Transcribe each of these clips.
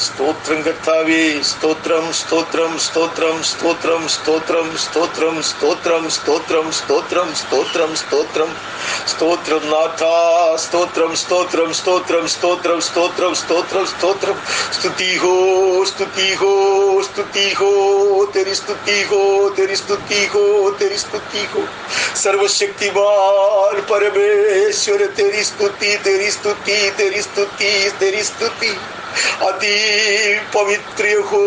സ്തോത്രം കർത്താവേ, സ്തോത്രം സ്തോത്രം സ്തോത്രം സ്തോത്രം സ്തോത്രം സ്തോത്രം സ്തോത്രം സ്തോത്രം സ്തോത്രം സ്തോത്രം സ്തോത്രം സ്തോത്രം നാഥ, സ്തോത്രം സ്തോത്രം സ്തോത്രം സ്തോത്രം സ്തോത്രം സ്തോത്രം സ്തോത്രം. സ്തുതി ഹോ സ്തുതി ഹോ സ്തുതി ഹോ, तेरी स्तुति हो, तेरी स्तुति हो, तेरी स्तुति हो. सर्वशक्तिमान परमेश्वर तेरी स्तुति, तेरी स्तुति, तेरी स्तुति, तेरी स्तुति. अति पवित्र हो,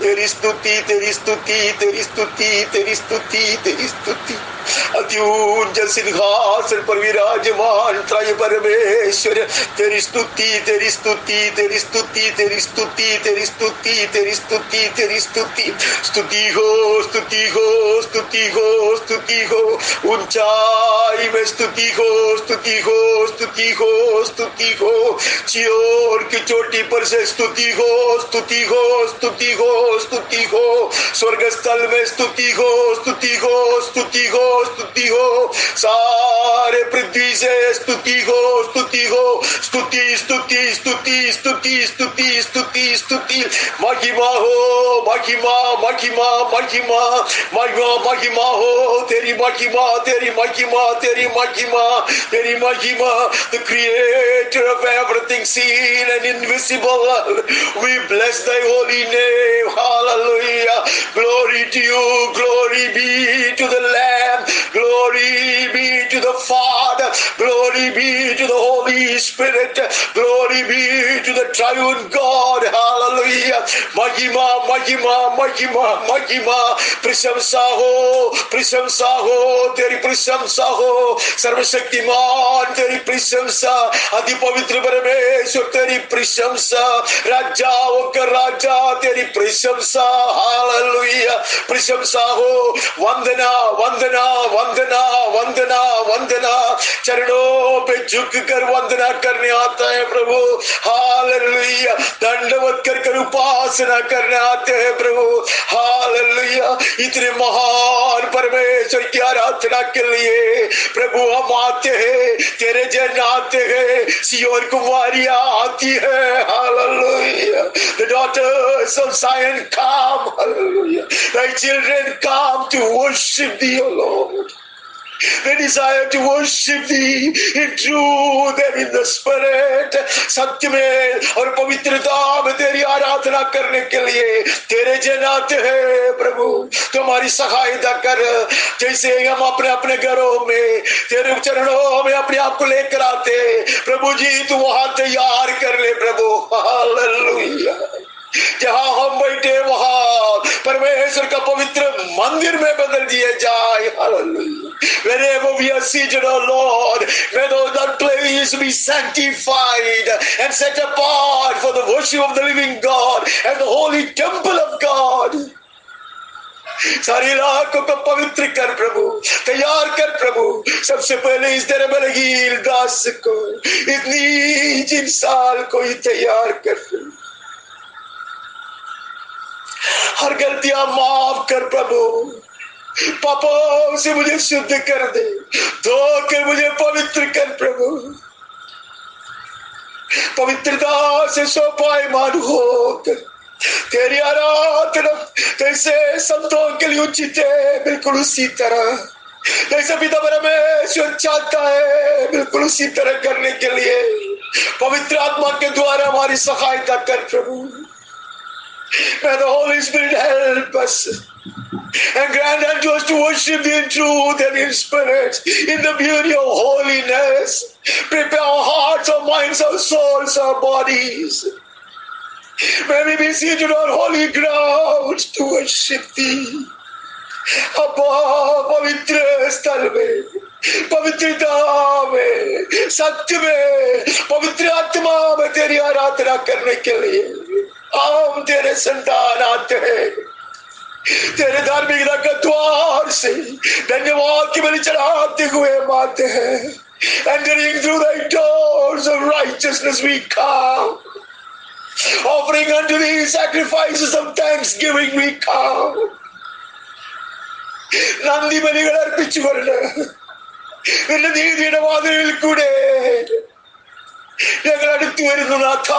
तेरी स्तुति, तेरी स्तुति, तेरी स्तुति, तेरी स्तुति, तेरी स्तुति. अति ऊंचा सिंहासन पर विराजमान त्रय परमेश्वर तेरी स्तुति, तेरी स्तुति, तेरी स्तुति, तेरी स्तुति, तेरी स्तुति, तेरी स्तुति, तेरी स्तुति. स्तुति हो, स्तुति हो, स्तुति हो, स्तुति हो. ऊंचाई में स्तुति हो, स्तुति हो, स्तुति हो, स्तुति हो. चियोर की चोटी पर से स्तुति हो, स्तुति हो, स्तुति हो, स्तुति हो. स्वर्ग स्थल में स्तुति हो, स्तुति हो, स्तुति हो, स्तुति हो. सारे पृथ्वी से स्तुति हो, स्तुति हो. स्तुति स्तुति स्तुति स्तुति स्तुति स्तुति स्तुति. महिमा हो, महिमा महिमा महिमा महिमा महिमा हो. तेरी महिमा, तेरी महिमा, तेरी महिमा, तेरी महिमा. The creator of everything seen and invisible, we bless thy holy name. Hallelujah. Glory to you, glory be to the Lamb, glory be to the Father, glory be to the Holy Spirit, glory be to the triune God. Hallelujah. महिमा महिमा महिमा महिमा. प्रशंसा हो, प्रशंसा हो, तेरी प्रशंसा हो. सर्वशक्तिमान तेरी प्रशंसा. अति पवित्र परमेश्वर तेरी प्रशंसा. राजाओं का राजा तेरी प्रशंसा. हालेलुया. प्रशंसा हो. वंदना वंदना वंदना वंदना वंदना. चरणों पे झुक कर वंदना करने आता है प्रभु. हालेलुया. दंडवत कर कर उपासना करने आते हैं प्रभु. हालेलुया. इतने महान परमेश्वर की आराधना के लिए प्रभु हम आते हैं. तेरे जन आते हैं. सियोन कुमारियां आती है. Hallelujah. The daughters of Zion come. Hallelujah. Thy children come to worship thee, O Lord. They desire to worship thee in truth and in the spirit. सत्य में और पवित्रता में तेरी आराधना करने के लिए तेरे जन आते हैं प्रभु. तुम्हारी सहायता कर. जैसे हम अपने अपने घरों में तेरे चरणों में अपने आप को लेकर आते प्रभु जी, तू वहां तैयार कर ले प्रभु. हालेलुया. जहां हम बैठे वहां परमेश्वर का पवित्र मंदिर में बदल दिए जाए. Hallelujah. Wherever we are seated, O Lord, may that place be sanctified and set apart for the worship of the living God and the holy temple of God. सारी इलाकों को पवित्र कर प्रभु, तैयार कर प्रभु. सबसे पहले इस तेरे बलहीन दास को, इतनी इंसान को ही तैयार कर. हर गलतियां माफ कर प्रभु. पापों से मुझे शुद्ध कर दे. धोकर मुझे पवित्र कर प्रभु. पवित्रता से सोपायमान होकर तेरी आराधना जैसे संतों के लिए उचित है, बिल्कुल उसी तरह जैसे पिता परमेश्वर चाहता है, बिल्कुल उसी तरह करने के लिए पवित्र आत्मा के द्वारा हमारी सहायता कर प्रभु. May the Holy Spirit help us and grant unto us to worship thee in truth and in spirit, in the beauty of holiness. Prepare our hearts, our minds, our souls, our bodies. May we be seated on holy ground to worship thee. अब्बा पवित्र स्थल में, पवित्रता में, सत्य में, पवित्र आत्मा में तेरी आराधना करने के लिए हम तेरे संतान आते हैं. तेरे धार्मिकता का द्वार से धन्यवाद की बलि चढ़ाते हुए हम आते हैं. Entering through thy doors of righteousness we come. Offering unto thee sacrifices of thanksgiving we come. നന്ദി ബലികൾ അർപ്പിച്ചുകൊണ്ട് നിന്റെ നീതിയുടെ വാതിലിൽ കൂടെ ഞങ്ങൾ അടുത്തു വരുന്നു നാഥ.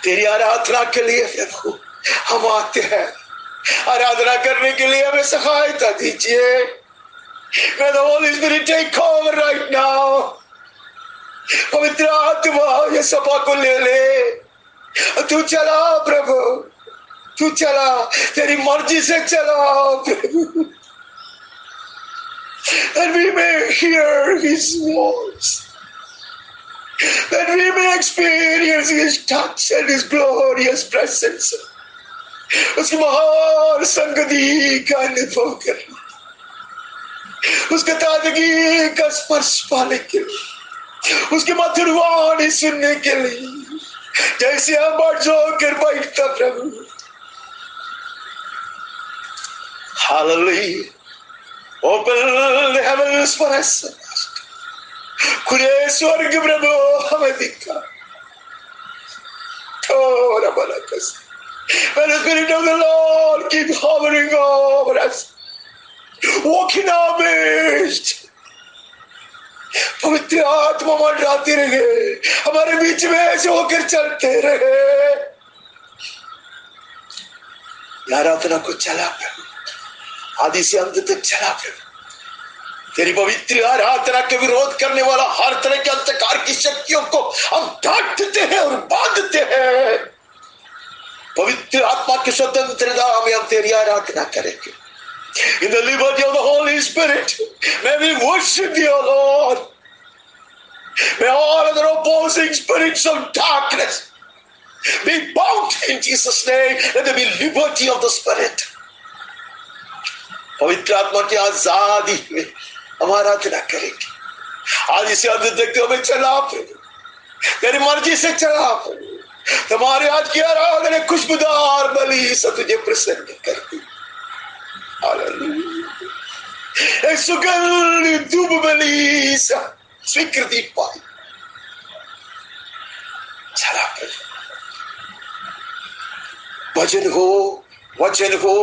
तेरी आराधना के लिए प्रभु हम आते हैं। आराधना करने के लिए हमें सहायता दीजिए। May the Holy Spirit take over right now. पवित्र आत्मा ये सभा को ले ले। तू चला प्रभु, तू चला, तेरी मर्जी से चला प्रभु। That we may hear His voice, that we may experience His touch and His glorious presence. उसकी महान संगति का अनुभव करना, उसका ताजगी का स्पर्श पाने के लिए, उसकी मधुर वाणी सुनने के लिए, जैसे हम बढ़ होकर बैठता प्रभु। Hallelujah. Open the heavens for us, Master. खुले स्वर्ग प्रभु हमें दिखा। थोड़ा बड़ा कस। May the Spirit of the Lord keep hovering over us, walking our midst. पवित्र आत्मा मंडराती रहे, हमारे बीच में ऐसे होकर चलते रहे। आराधना को चला प्रभु, आदि से अंत तक चला प्रभु। तेरी पवित्र आराधना के विरोध करने वाला हर तरह के अंधकार की शक्तियों को हम डांटते हैं और बांधते हैं। पवित्र आत्मा की स्वतंत्रता में हम तेरी आराधना करेंगे। In the liberty of the Holy Spirit, may we worship you, Lord. May all other opposing spirits of darkness be bound in Jesus' name. Let there be liberty of the Spirit. पवित्र आत्मा की आजादी में हम आराधना करेंगे। आज इसे अंत तक हमें चला प्रभु, तेरी मर्जी से चला प्रभु। तुम्हारे आज की आराधना खुशबूदार बलि से तुझे प्रसन्न करती। हालेलुया। एक सुगंधित धूप बलि से स्वीकृति पाई। चला प्रभु, भजन हो, वचन हो,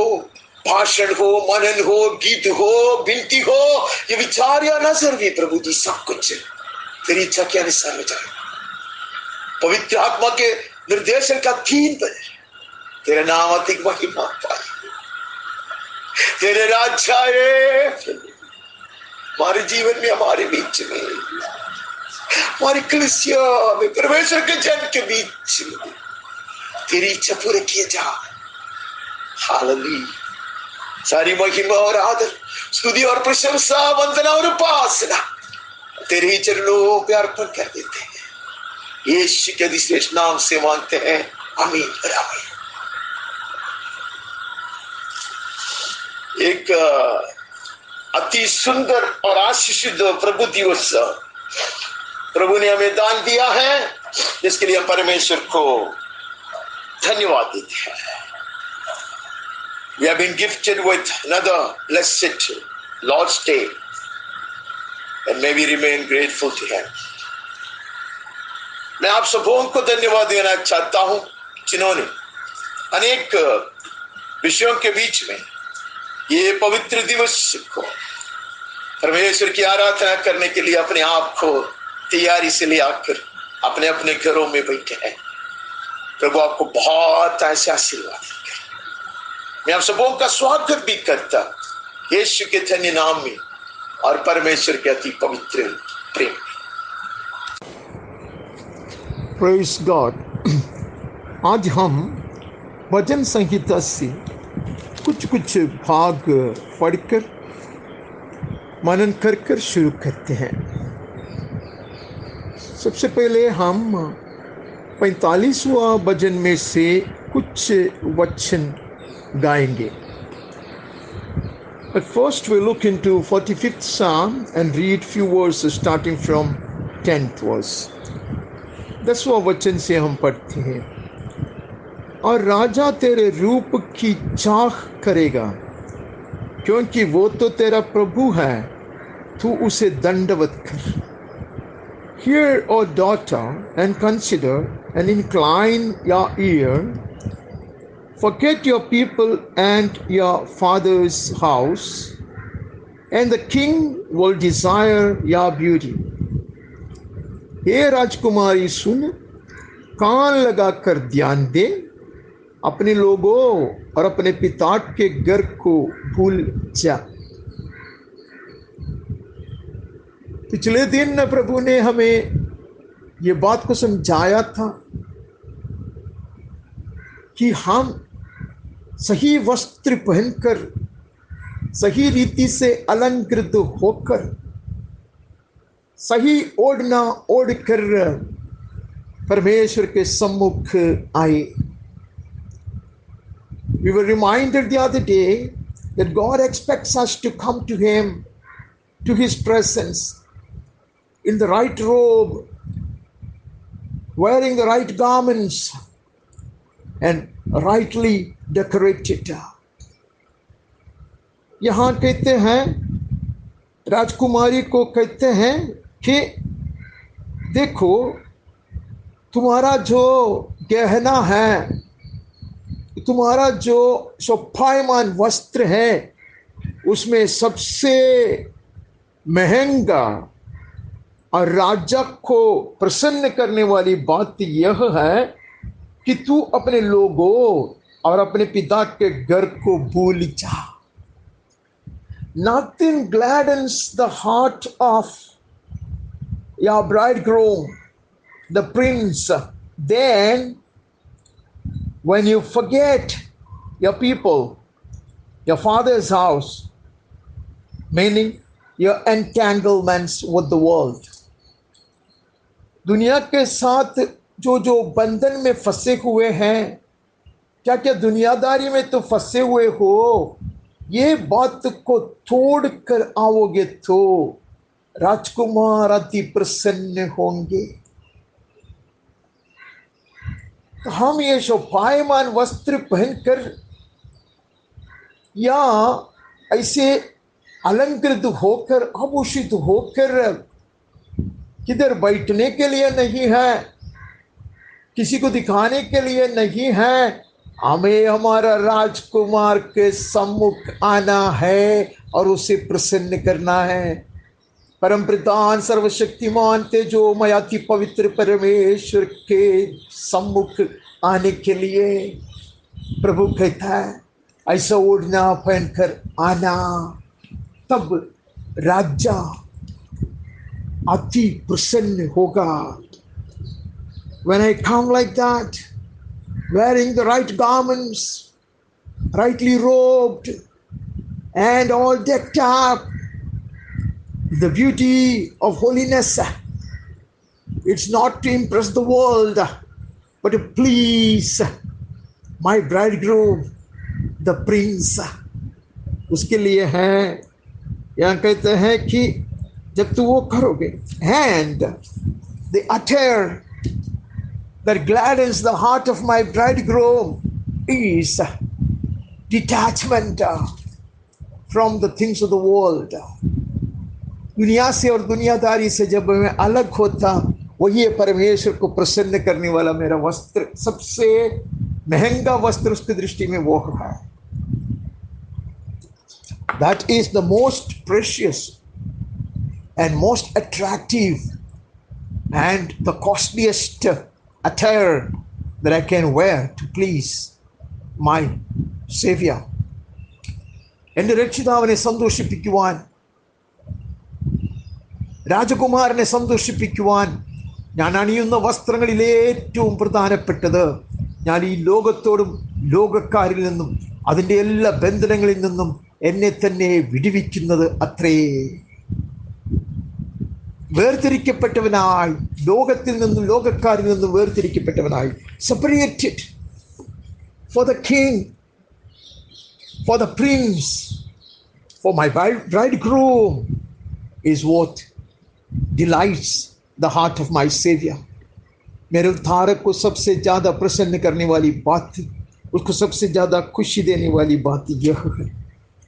भाषण हो, मनन हो, गीत हो, विनती हो, ये विचार या नजर भी प्रभु जी सब कुछ तेरी इच्छा के अनुसार हो जाए। पवित्र आत्मा के निर्देशन का अधीन बने, तेरा नाम अधिक महिमा पाए, तेरे राज्य आए हमारे जीवन में, हमारे बीच में, हमारी कलीसिया में, परमेश्वर के जन के बीच में तेरी इच्छा पूरे किए जा। हालेलुया। सारी महिमा और आदर, स्तुति और प्रशंसा, वंदना और उपासना तेरे ही चरणों पे अर्पण कर देते हैं। यीशु के अधिश्रेष्ठ नाम से मांगते हैं, आमीन और आमीन। एक अति सुंदर और आशीषित प्रभु दिवस प्रभु ने हमें दान दिया है, जिसके लिए परमेश्वर को धन्यवाद देते हैं। We have been gifted with another blessed Lord's Day, and may we remain grateful to Him. मैं आप सबों को धन्यवाद देना चाहता हूं, जिन्होंने अनेक विषयों के बीच में ये पवित्र दिवस को परमेश्वर की आराधना करने के लिए अपने आप को तैयारी से ले आकर अपने अपने घरों में बैठे हैं। प्रभु आपको बहुत ऐसे आशीर्वाद दें। मैं आप सबों का स्वागत भी करता यीशु के धन्य नाम में और परमेश्वर के अति पवित्र प्रेम। Praise God. आज हम भजन संहिता से कुछ भाग पढ़कर मनन कर शुरू करते हैं। सबसे पहले हम 45वां भजन में से कुछ वचन गाएंगे। But first we look into 45th Psalm and read few verses starting from 10th verse. 10वां वचन से हम पढ़ते हैं। और राजा तेरे रूप की चाह करेगा, क्योंकि वो तो तेरा प्रभु है, तू उसे दंडवत कर। Hear, O daughter, and consider, and incline your ear. Forget your people and your father's house, and the king will desire your beauty. हे राजकुमारी सुन, कान लगाकर ध्यान दे, अपने लोगों और अपने पिता के घर को भूल जा। पिछले दिन प्रभु ने हमें ये बात को समझाया था कि हम सही वस्त्र पहनकर, सही रीति से अलंकृत होकर, सही ओढ़ना ओढ़कर परमेश्वर के सम्मुख आए। We were reminded the other day that God expects us to come to Him, to His presence, in the right robe, wearing the right garments, and rightly decorated. यहाँ कहते हैं, राजकुमारी को कहते हैं कि देखो, तुम्हारा जो गहना है, तुम्हारा जो शोभायमान वस्त्र है, उसमें सबसे महंगा और राजा को प्रसन्न करने वाली बात यह है कि तू अपने लोगों और अपने पिता के घर को भूल जा। Nothing gladdens the heart of your bridegroom, the prince, than when you forget your people, your father's house, meaning your entanglements with the world. दुनिया के साथ जो जो बंधन में फंसे हुए हैं, क्या क्या दुनियादारी में तो फंसे हुए हो, ये बात को तोड़ कर आओगे तो राजकुमार अति प्रसन्न होंगे। हम ये शोभायमान वस्त्र पहनकर या ऐसे अलंकृत होकर, आभूषित होकर किधर बैठने के लिए नहीं है, किसी को दिखाने के लिए नहीं है। हमें हमारा राजकुमार के सम्मुख आना है और उसे प्रसन्न करना है। परम प्रधान सर्वशक्तिमान तेजोमय अति पवित्र परमेश्वर के सम्मुख आने के लिए प्रभु कहता है, ऐसा ओढ़ना पहनकर आना, तब राजा अति प्रसन्न होगा। When I come like that, wearing the right garments, rightly robed and all decked up, the beauty of holiness, it's not to impress the world, but to please my bridegroom, the prince. उसके लिए है, यहाँ कहते हैं कि जब तू वो करोगे, and the attire that gladdens the heart of my bridegroom is detachment from the things of the world. दुनिया से और दुनियादारी से जब मैं अलग होता, वही परमेश्वर को प्रसन्न करने वाला मेरा वस्त्र, सबसे महंगा वस्त्र उसकी दृष्टि में वो है। That is the most precious and most attractive and the costliest attire that I can wear to please my Savior. എൻ്റെ രക്ഷിതാവിനെ സന്തോഷിപ്പിക്കുവാൻ, രാജകുമാരനെ സന്തോഷിപ്പിക്കുവാൻ ഞാൻ അണിയുന്ന വസ്ത്രങ്ങളിൽ ഏറ്റവും പ്രധാനപ്പെട്ടത്, ഞാൻ ഈ ലോകത്തോടും ലോകക്കാരിൽ നിന്നും അതിൻ്റെ എല്ലാ ബന്ധനങ്ങളിൽ നിന്നും എന്നെ തന്നെ വിടുവിക്കുന്നത് അത്രേ. വേർതിരിക്കപ്പെട്ടവനായി, ലോകത്തിൽ നിന്നും ലോകക്കാരിൽ നിന്നും വേർതിരിക്കപ്പെട്ടവനായി, separated for the king, for the prince, for my bridegroom is what delights the heart of my Savior. मेरे उद्धारक को सबसे ज़्यादा प्रसन्न करने वाली बात, उसको सबसे ज़्यादा खुशी देने वाली बात यह है।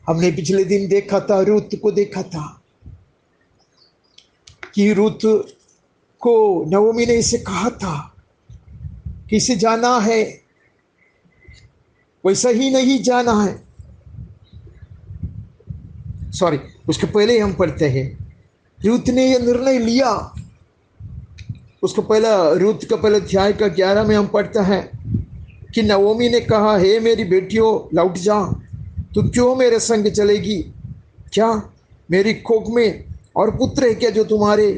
हमने पिछले दिन देखा था, रूत को देखा था कि रूत को नवोमी ने इसे कहा था कि इसे जाना है, वैसा ही नहीं जाना है। सॉरी, उसके पहले हम पढ़ते हैं, रूत ने यह निर्णय लिया, उसको पहला रूत का पहला अध्याय का 11 में हम पढ़ते हैं कि नवोमी ने कहा, हे मेरी बेटियों लौट जा, तू क्यों मेरे संग चलेगी? क्या मेरी कोख में और पुत्र है क्या जो तुम्हारे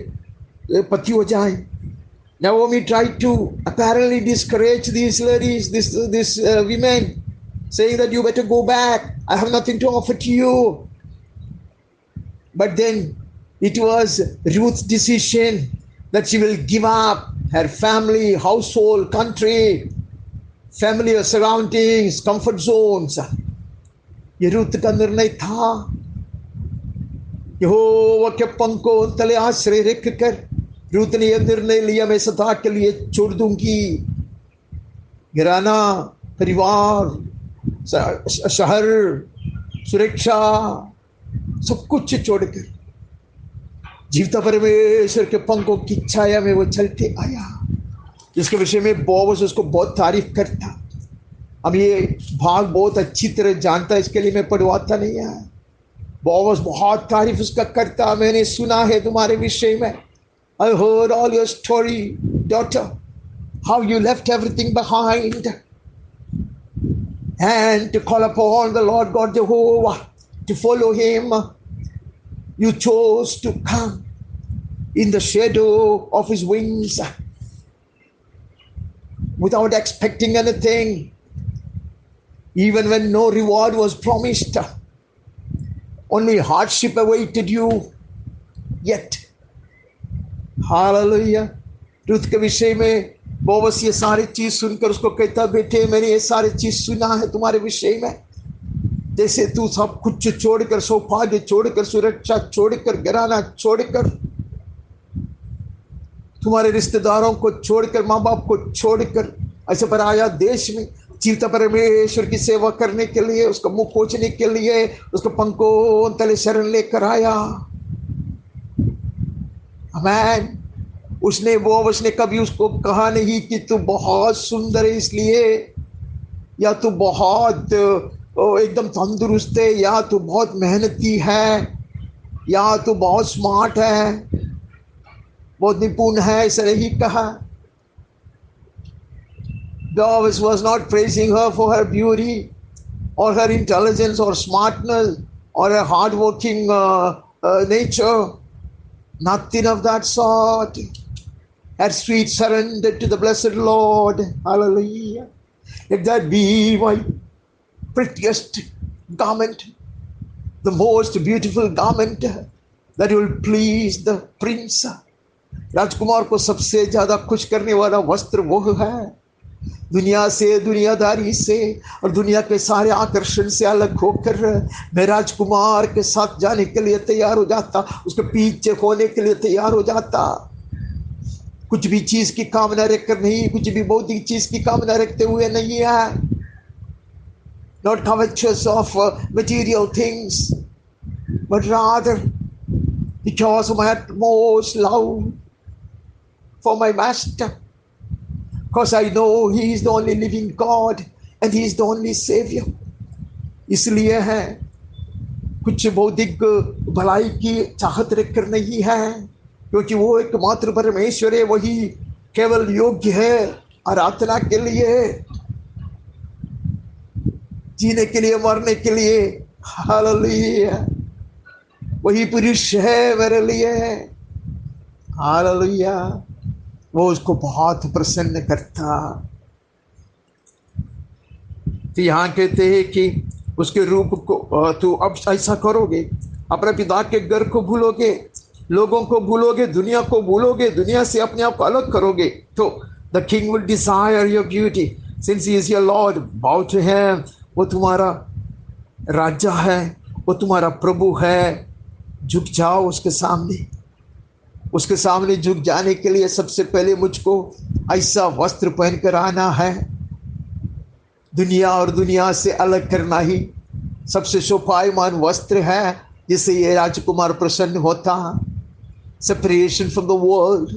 पति हो जाए? Naomi tried to apparently discourage these ladies, this women, saying that you better go back. I have nothing to offer to you. But then it was Ruth's decision that she will give up her family, household, country, familiar surroundings, comfort zones. ये रूत का निर्णय था। यहोवा के पंखों तले आश्रय रख कर रूत ने यह निर्णय लिया, मैं सदा के लिए छोड़ दूंगी घराना, परिवार, शहर, सुरक्षा, सब कुछ छोड़कर जीवता परमेश्वर के पंखों की छाया में वो चलते आया, जिसके विषय में बोअज उसको बहुत तारीफ करता। हम ये भाग बहुत अच्छी तरह जानता है, इसके लिए मैं पढ़वाता नहीं है। बोअज बहुत तारीफ उसका करता, मैंने सुना है तुम्हारे विषय में, I heard all your story, daughter, how you left everything behind and to call upon the Lord God Jehovah, to follow him. You chose to come in the shadow of his wings without expecting anything, even when no reward was promised. Only hardship awaited you. Yet, hallelujah, रुत के विषय में Boaz ये सारी चीज सुनकर उसको कहता, बेटे मैंने ये सारी चीज सुना है तुम्हारे विषय में, जैसे तू सब कुछ छोड़कर, सौभाग्य छोड़कर, सुरक्षा छोड़कर, घराना छोड़कर, तुम्हारे रिश्तेदारों को छोड़कर, माँ बाप को छोड़कर ऐसे पर आया देश में जीवता परमेश्वर की सेवा करने के लिए, उसका मुख पोंछने के लिए, उसको पंखों तले शरण लेकर आया। आमीन। उसने कभी उसको कहा नहीं कि तू बहुत सुंदर है इसलिए, या तू बहुत एकदम तंदुरुस्त है, या तू बहुत मेहनती है, या तू बहुत स्मार्ट है, बहुत निपुण है, ऐसा नहीं कहा। Boaz was not praising her for her beauty or her intelligence or smartness or her hardworking nature. Nothing of that sort. Her sweet surrender to the blessed Lord. Hallelujah. If that be my prettiest garment, the most beautiful garment that will please the prince. राजकुमार को सबसे ज्यादा खुश करने वाला वस्त्र वो है। दुनिया से, दुनियादारी से और दुनिया के सारे आकर्षण से अलग होकर मैं राजकुमार के साथ जाने के लिए तैयार हो जाता, उसके पीछे होने के लिए तैयार हो जाता। कुछ भी चीज की कामना रखकर नहीं, कुछ भी भौतिक चीज की कामना रखते हुए नहीं है। Not covetous of material things, but rather because of my utmost love for my master. Because I know he is the only living God and he is the only savior. इसलिए है कुछ भौतिक भलाई की चाहत रखकर नहीं है, क्योंकि वो एकमात्र परमेश्वर है, वही केवल योग्य है आराधना के लिए, जीने के लिए, मरने के लिए। हालेलुया, वही पुरुष है मेरे लिए। हालेलुया, वो उसको बहुत प्रसन्न करता। तो यहाँ कहते हैं कि उसके रूप को तू अब ऐसा करोगे, अपने पिता के घर को भूलोगे, लोगों को भूलोगे, दुनिया को भूलोगे, दुनिया से अपने आप को अलग करोगे, तो the king will desire your beauty since he is your lord, bow to him. वो तुम्हारा राजा है, वो तुम्हारा प्रभु है, झुक जाओ उसके सामने। उसके सामने झुक जाने के लिए सबसे पहले मुझको ऐसा वस्त्र पहनकर आना है। दुनिया और दुनिया से अलग करना ही सबसे शोभायमान वस्त्र है, जिससे ये राजकुमार प्रसन्न होता। Separation from the world,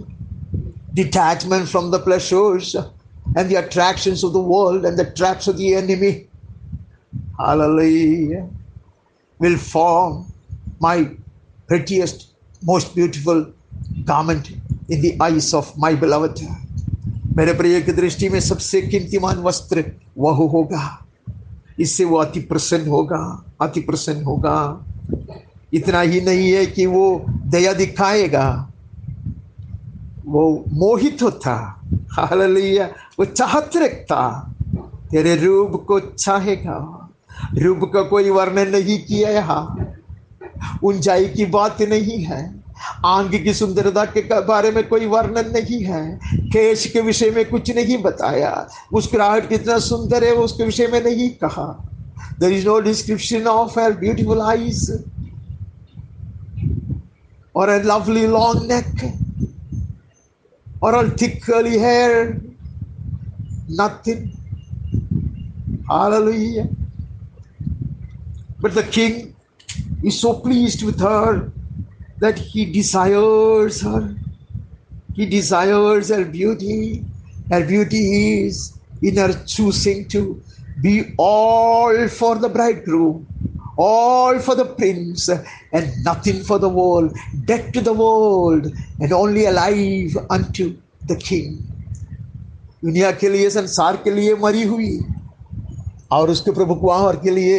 detachment from the pleasures and the attractions of the world and the traps of the enemy, hallelujah, will form my prettiest, most beautiful garment in the eyes of my beloved. मेरे प्रिय की दृष्टि में सबसे कीमतीमान वस्त्र वह होगा, इससे वो अति प्रसन्न होगा, अति प्रसन्न होगा। इतना ही नहीं है कि वो दया दिखाएगा, वो मोहित होता, हालेलुया, वो चाहत रखता, तेरे रूप को चाहेगा। रूप का कोई वर्णन नहीं किया यहाँ, ऊंचाई की बात नहीं है, आंग की सुंदरता के बारे में कोई वर्णन नहीं है, केश के विषय में कुछ नहीं बताया, मुस्कुराहट कितना सुंदर है वो उसके विषय में नहीं कहा। There is no description of her beautiful eyes or a lovely long neck or a thick curly hair, nothing. Hallelujah. But the king is so pleased with her that he desires her. He desires her beauty. Her beauty is in her choosing to be all for the bridegroom, all for the prince, and nothing for the world, dead to the world, and only alive unto the king. दुनिया के लिए, संसार के लिए मरी हुई और उसके प्रभु कुमार के लिए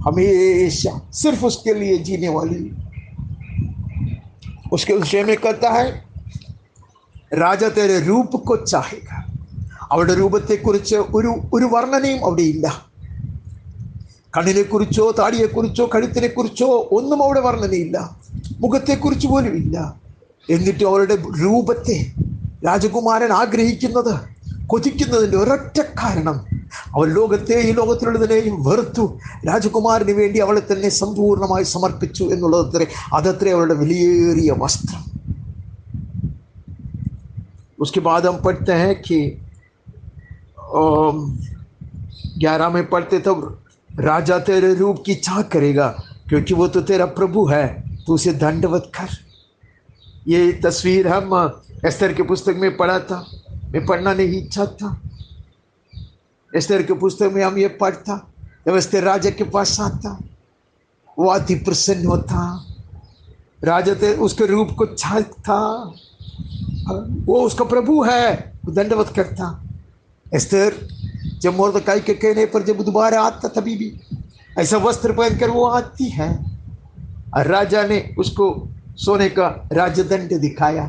हमेशा सिर्फ उसके लिए जीने वाली। उसके विषय में कहता है, രാജ तेरे रूप को चाहेगा. അവളുടെ രൂപത്തെക്കുറിച്ച് ഒരു വർണ്ണനയും അവിടെ ഇല്ല. കണ്ണിനെക്കുറിച്ചോ താടിയെക്കുറിച്ചോ കഴുത്തിനെക്കുറിച്ചോ ഒന്നും അവിടെ വർണ്ണനയില്ല, മുഖത്തെക്കുറിച്ച് പോലും ഇല്ല. എന്നിട്ട് അവളുടെ രൂപത്തെ രാജകുമാരൻ ആഗ്രഹിക്കുന്നത്, കൊതിക്കുന്നതിൻ്റെ ഒരൊറ്റ കാരണം, അവൾ ലോകത്തെയും ലോകത്തിലുള്ളതിനെയും വെറുത്തു രാജകുമാരന് വേണ്ടി അവളെ തന്നെ സമ്പൂർണ്ണമായി സമർപ്പിച്ചു എന്നുള്ളതത്രേ, അതത്രേ അവളുടെ വിലയേറിയ വസ്ത്രം. उसके बाद हम पढ़ते हैं कि 11 में पढ़ते तब राजा तेरे रूप की चाह करेगा क्योंकि वो तो तेरा प्रभु है, तू उसे दंडवत कर. ये तस्वीर हम एस्तर के पुस्तक में पढ़ा था, मैं पढ़ना नहीं चाहता. एस्तर के पुस्तक में हम ये पढ़ता, जब एस्तर राजा के पास आता वो अति प्रसन्न होता, राजा तेरे उसके रूप को चाहता, वो उसका प्रभु है, वो दंडवत करता. एस्तर जब मोर्दकाई के कहने पर जब दोबारा आता तभी भी ऐसा वस्त्र पहनकर वो आती है और राजा ने उसको सोने का राजदंड दिखाया,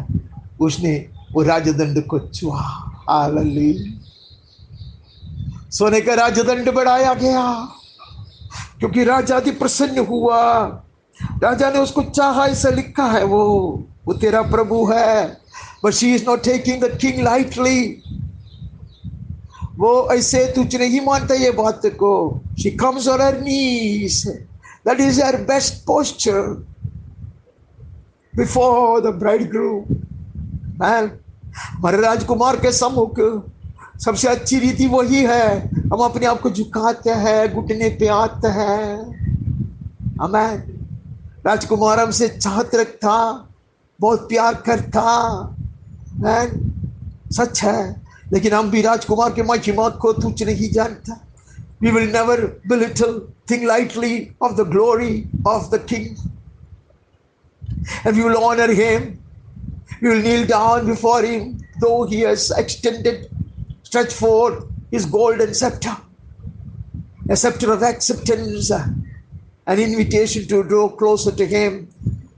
उसने वो राजदंड को छुआ. हालेलुया. सोने का राजदंड बढ़ाया गया क्योंकि राजा अति प्रसन्न हुआ. राजा ने उसको चाहा, ऐसा लिखा है वो तेरा प्रभु है. But she is not taking the king lightly. वो ऐसे तुझ नहीं मानता ये बात को. She comes on her knees. That is her best posture before the bridegroom. Man, हमारे राजकुमार के सम्मुख सबसे अच्छी रीति वही है, हम अपने आप को झुकाते हैं, घुटने पे आते हैं. आमेन. राजकुमार हमसे चाहत रखता, बहुत प्यार करता, सच है, लेकिन हम भी राजकुमार के महिमा को तुच्छ नहीं जानता. We will never belittle, think lightly of the glory of the king, and we will honor him. We will kneel down before him, though he has stretched forth his golden scepter, a scepter of acceptance, an invitation to draw closer to him,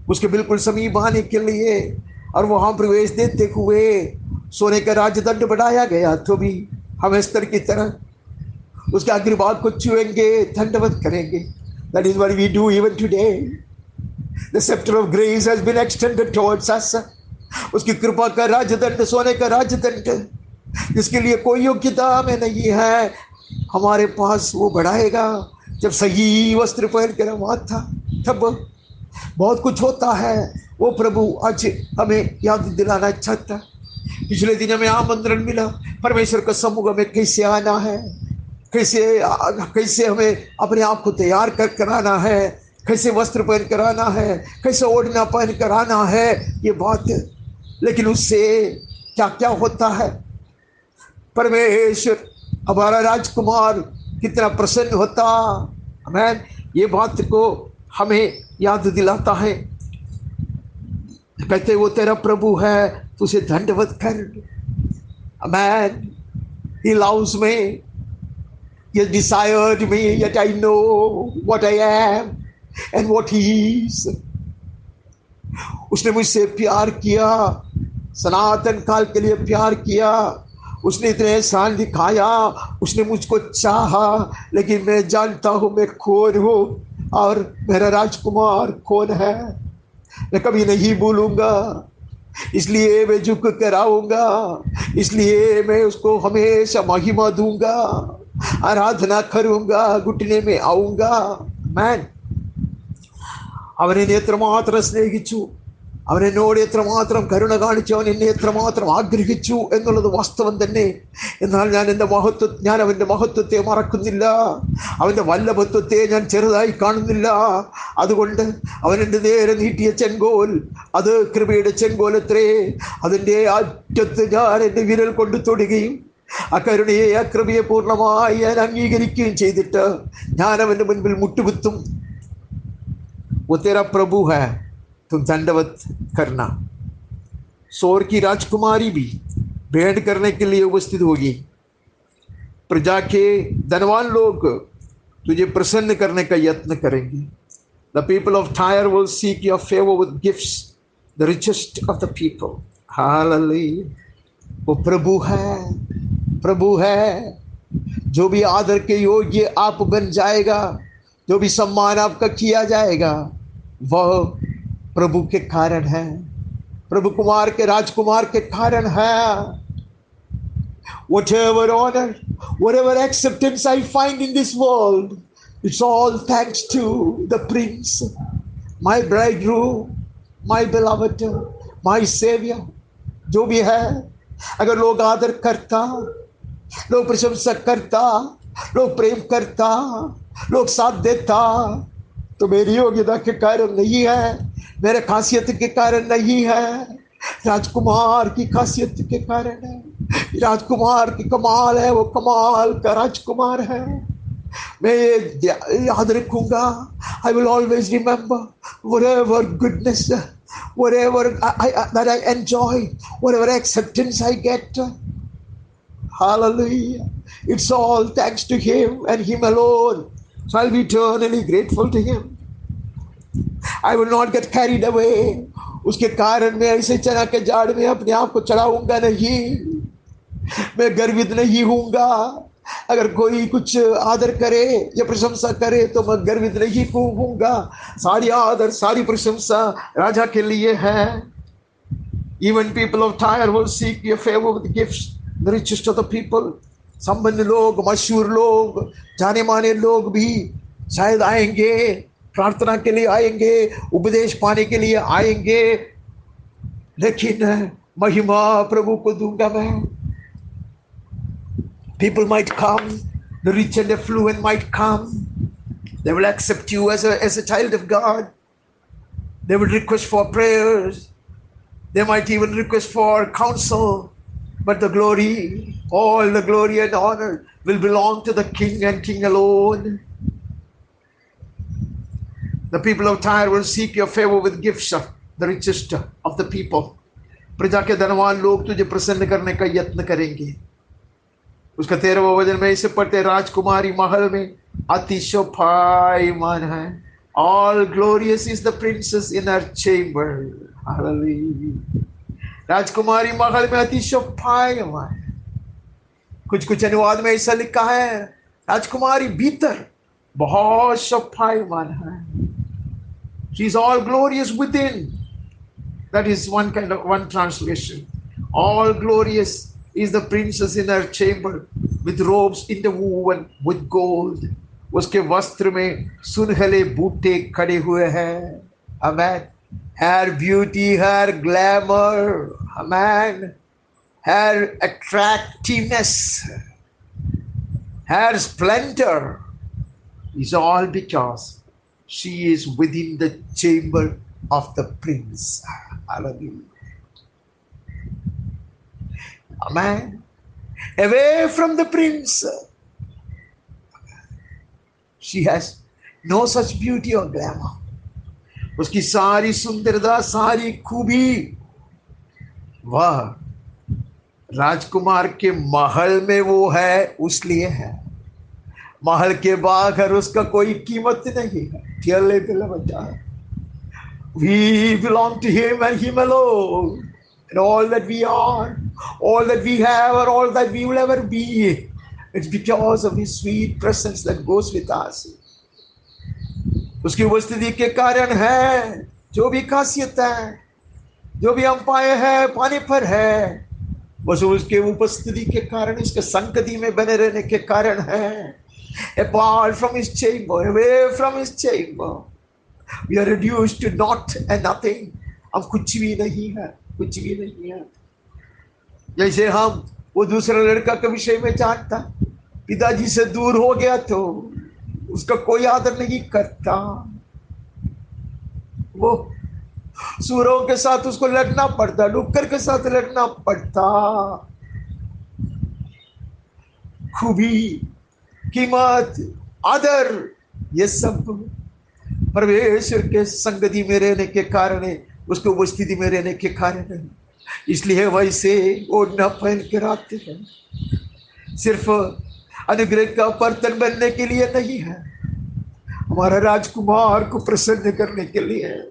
उसके बिल्कुल समीप आने के लिए. और वहाँ प्रवेश देते हुए सोने का राजदंड बढ़ाया गया, तो भी हम एस्तर की तरह उसके अग्रभाग को छुएंगे, दंडवत करेंगे. That is what we do even today. The scepter of grace has been extended towards us. उसकी कृपा का राजदंड, सोने का राजदंड, जिसके लिए कोई योग्यता हमें नहीं है, हमारे पास वो बढ़ाएगा. जब सही वस्त्र पहन कर हम आता तब बहुत कुछ होता है. वो प्रभु आज हमें याद दिलाना चाहता है. पिछले दिन हमें आमंत्रण मिला परमेश्वर का सम्मुख में कैसे आना है, कैसे हमें अपने आप को तैयार कर कराना है, कैसे वस्त्र पहन कर आना है, कैसे ओढ़ना पहन कर आना है, ये बात. लेकिन उससे क्या क्या होता है, परमेश्वर हमारा राजकुमार कितना प्रसन्न होता. आमीन. ये बात को हमें याद दिलाता है. कहते वो तेरा प्रभु है, तो उसे दंडवत कर। Man, he loves me, he has desired me, yet I know what I am and what he is. उसने मुझसे प्यार किया, सनातन काल के लिए प्यार किया, उसने इतने एहसान दिखाया, उसने मुझको चाहा, लेकिन मैं जानता हूं मैं कौन हूं और मेरा राजकुमार कौन है। मैं कभी नहीं भूलूंगा, इसलिए मैं झुक कर आऊंगा, इसलिए मैं उसको हमेशा महिमा दूंगा, आराधना करूंगा, घुटने में आऊंगा। मैन, അവനെ എത്രമാത്രം സ്നേഹിച്ചു, അവനോട് എത്രമാത്രം കരുണ കാണിച്ചു, അവൻ എന്നെ എത്രമാത്രം ആഗ്രഹിച്ചു എന്നുള്ളത് വാസ്തവം തന്നെ. എന്നാൽ ഞാൻ അവൻ്റെ മഹത്വത്തെ മറക്കുന്നില്ല, അവൻ്റെ വല്ലഭത്വത്തെ ഞാൻ ചെറുതായി കാണുന്നില്ല. അതുകൊണ്ട് അവൻ എൻ്റെ നേരെ നീട്ടിയ ചെങ്കോൽ, അത് കൃപയുടെ ചെങ്കോൽ അത്രേ. അതിൻ്റെ അറ്റത്ത് ഞാൻ എൻ്റെ വിരൽ കൊണ്ട് തൊടുകയും ആ കരുണയെ, ആ കൃപയെ പൂർണ്ണമായി ഞാൻ അംഗീകരിക്കുകയും ചെയ്തിട്ട് ഞാൻ അവൻ്റെ മുൻപിൽ മുട്ടുകുത്തും. वो तेरा प्रभु है, तुम दंडवत करना. सोर की राजकुमारी भी भेंट करने के लिए उपस्थित होगी. प्रजा के धनवान लोग तुझे प्रसन्न करने का यत्न करेंगे. The people of Tyre will seek your favor with gifts, the richest of the people. Hallelujah. वो प्रभु है, जो भी आदर के योग्य आप बन जाएगा, जो भी सम्मान आपका किया जाएगा, वह प्रभु के कारण है, प्रभु कुमार के राजकुमार के कारण है. Whatever honor, whatever acceptance I find in this world, it's all thanks to the Prince, my bridegroom, my beloved, my savior. जो भी है, अगर लोग आदर करता, लोग प्रशंसा करता, लोग प्रेम करता, लोग साथ देता, तो मेरी योग्यता के कारण नहीं है, मेरे खासियत के कारण नहीं है, राजकुमार की खासियत के कारण है. राजकुमार की कमाल है, वो कमाल का राजकुमार है. मैं याद रखूंगा. I will always remember whatever goodness, whatever that I enjoy, whatever acceptance I get. Hallelujah. It's all thanks to him and him alone. So I'll be eternally grateful to him. I will not get carried away. उसके कारण मैं ऐसे चना के झाड़ में अपने आप को चढ़ाऊंगा नहीं. मैं गर्वित नहीं हूँगा. अगर कोई कुछ आदर करे या प्रशंसा करे तो मैं गर्वित नहीं हूँगा. सारी आदर, सारी प्रशंसा राजा के लिए है. Even people of Tyre will seek your favor with gifts, the richest of the people. संबंध लोग, मशहूर लोग, जाने माने लोग भी शायद आएंगे, प्रार्थना के लिए आएंगे, उपदेश पाने के लिए आएंगे, लेकिन महिमा प्रभु को दूंगा मैं. People might come, the rich and affluent might come. They will accept you as a child of God. They will request for prayers. They might even request for counsel. But the glory, all the glory and honor will belong to the King and King alone. The people of Tyre will seek your favor with gifts, the richest of the people. प्रजा के धनवान लोग तुझे प्रसन्न करने का यत्न करेंगे. उसका 13वां वचन में इसे पढ़ते, राजकुमारी महल में अति शोभायमान है. All glorious is the princess in her chamber. Hallelujah. राजकुमारी महल में अति शोभायमान. कुछ अनुवाद में ऐसा लिखा है, राजकुमारी भीतर बहुत शोभायमान है. She is all glorious within. That is one translation. All glorious is the princess in her chamber with robes interwoven with gold. उसके वस्त्र में सुनहले बूटे खड़े हुए हैं. Amen. Her beauty, her glamour, amen, her attractiveness, her splendor is all because she is within the chamber of the prince. Hallelujah. Amen. Away from the prince, she has no such beauty or glamour. उसकी सारी सुंदरता, सारी खूबी वह राजकुमार के महल में वो है, उसलिए है। महल के बाहर उसका कोई कीमत नहीं है। Dearly beloved, we belong to him and him alone. And all that we are, all that we have, or all that we will ever be, it's because of his sweet presence that goes with us. उसकी उपस्थिति के कारण है। जो भी खासियत है, जो भी हम पाए हैं, पाने पर है, बस उसके उपस्थिति के कारण, इसके संगति में बने रहने के कारण है। Apart from his chamber, away from his chamber, we are reduced to naught and nothing. हम कुछ भी नहीं है, कुछ भी नहीं है। जैसे हम वो दूसरा लड़का के विषय में जानता, पिताजी से दूर हो गया तो उसका कोई आदर नहीं करता। वो सूरों के साथ उसको लड़ना पड़ता, डुक्कर के साथ लड़ना पड़ता। खूबी, कीमत, आदर, ये सब परमेश्वर के संगति में रहने के कारण है, उसके उपस्थिति में रहने के कारण है। इसलिए वैसे ओढ़ना पहन के आते हैं। सिर्फ अनुग्रह का बर्तन बनने के लिए नहीं है, हमारा राजकुमार को प्रसन्न करने के लिए है,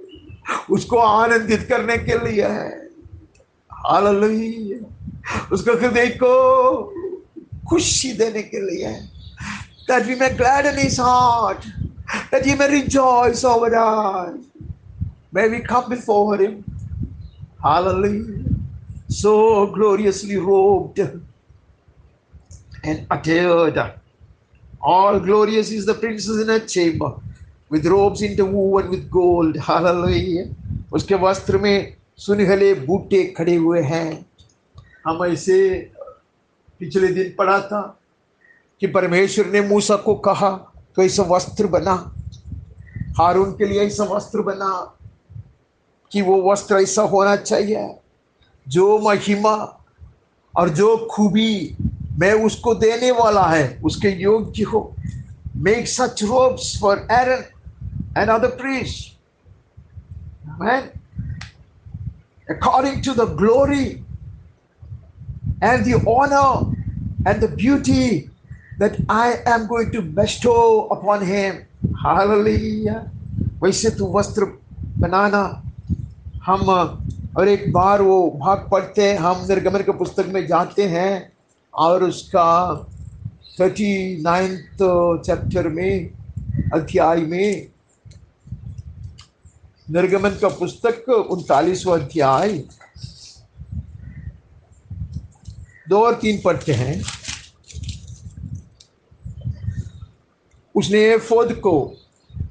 उसको आनंदित करने के लिए है। हालेलुया। उसको हृदय को खुशी देने के लिए है। That we may gladden his heart, that he may rejoice over us. May we come before him. Hallelujah. So gloriously robed and attired. All glorious is the princess in her chamber, with robes interwoven with gold. Hallelujah. उसके वस्त्र में सुनहले बूटे खड़े हुए हैं। हम ऐसे पिछले दिन पढ़ा था कि परमेश्वर ने मूसा को कहा तो ऐसा वस्त्र बना, हारून के लिए ऐसा वस्त्र बना कि वो वस्त्र ऐसा होना चाहिए, जो महिमा और जो खूबी मैं उसको देने वाला है उसके योग्य हो। Make such robes for Aaron and other priests, amen, according to the glory and the honor and the beauty that I am going to bestow upon him. Hallelujah. वैसे तो वस्त्र बनाना हम, और एक बार वो भाग पढ़ते हैं, हम निर्गमन के पुस्तक में जाते हैं और उसका 39th चैप्टर में, अध्याय में, निर्गमन का पुस्तक 39वां अध्याय 2 और 3 पढ़ते हैं। उसने एफोद को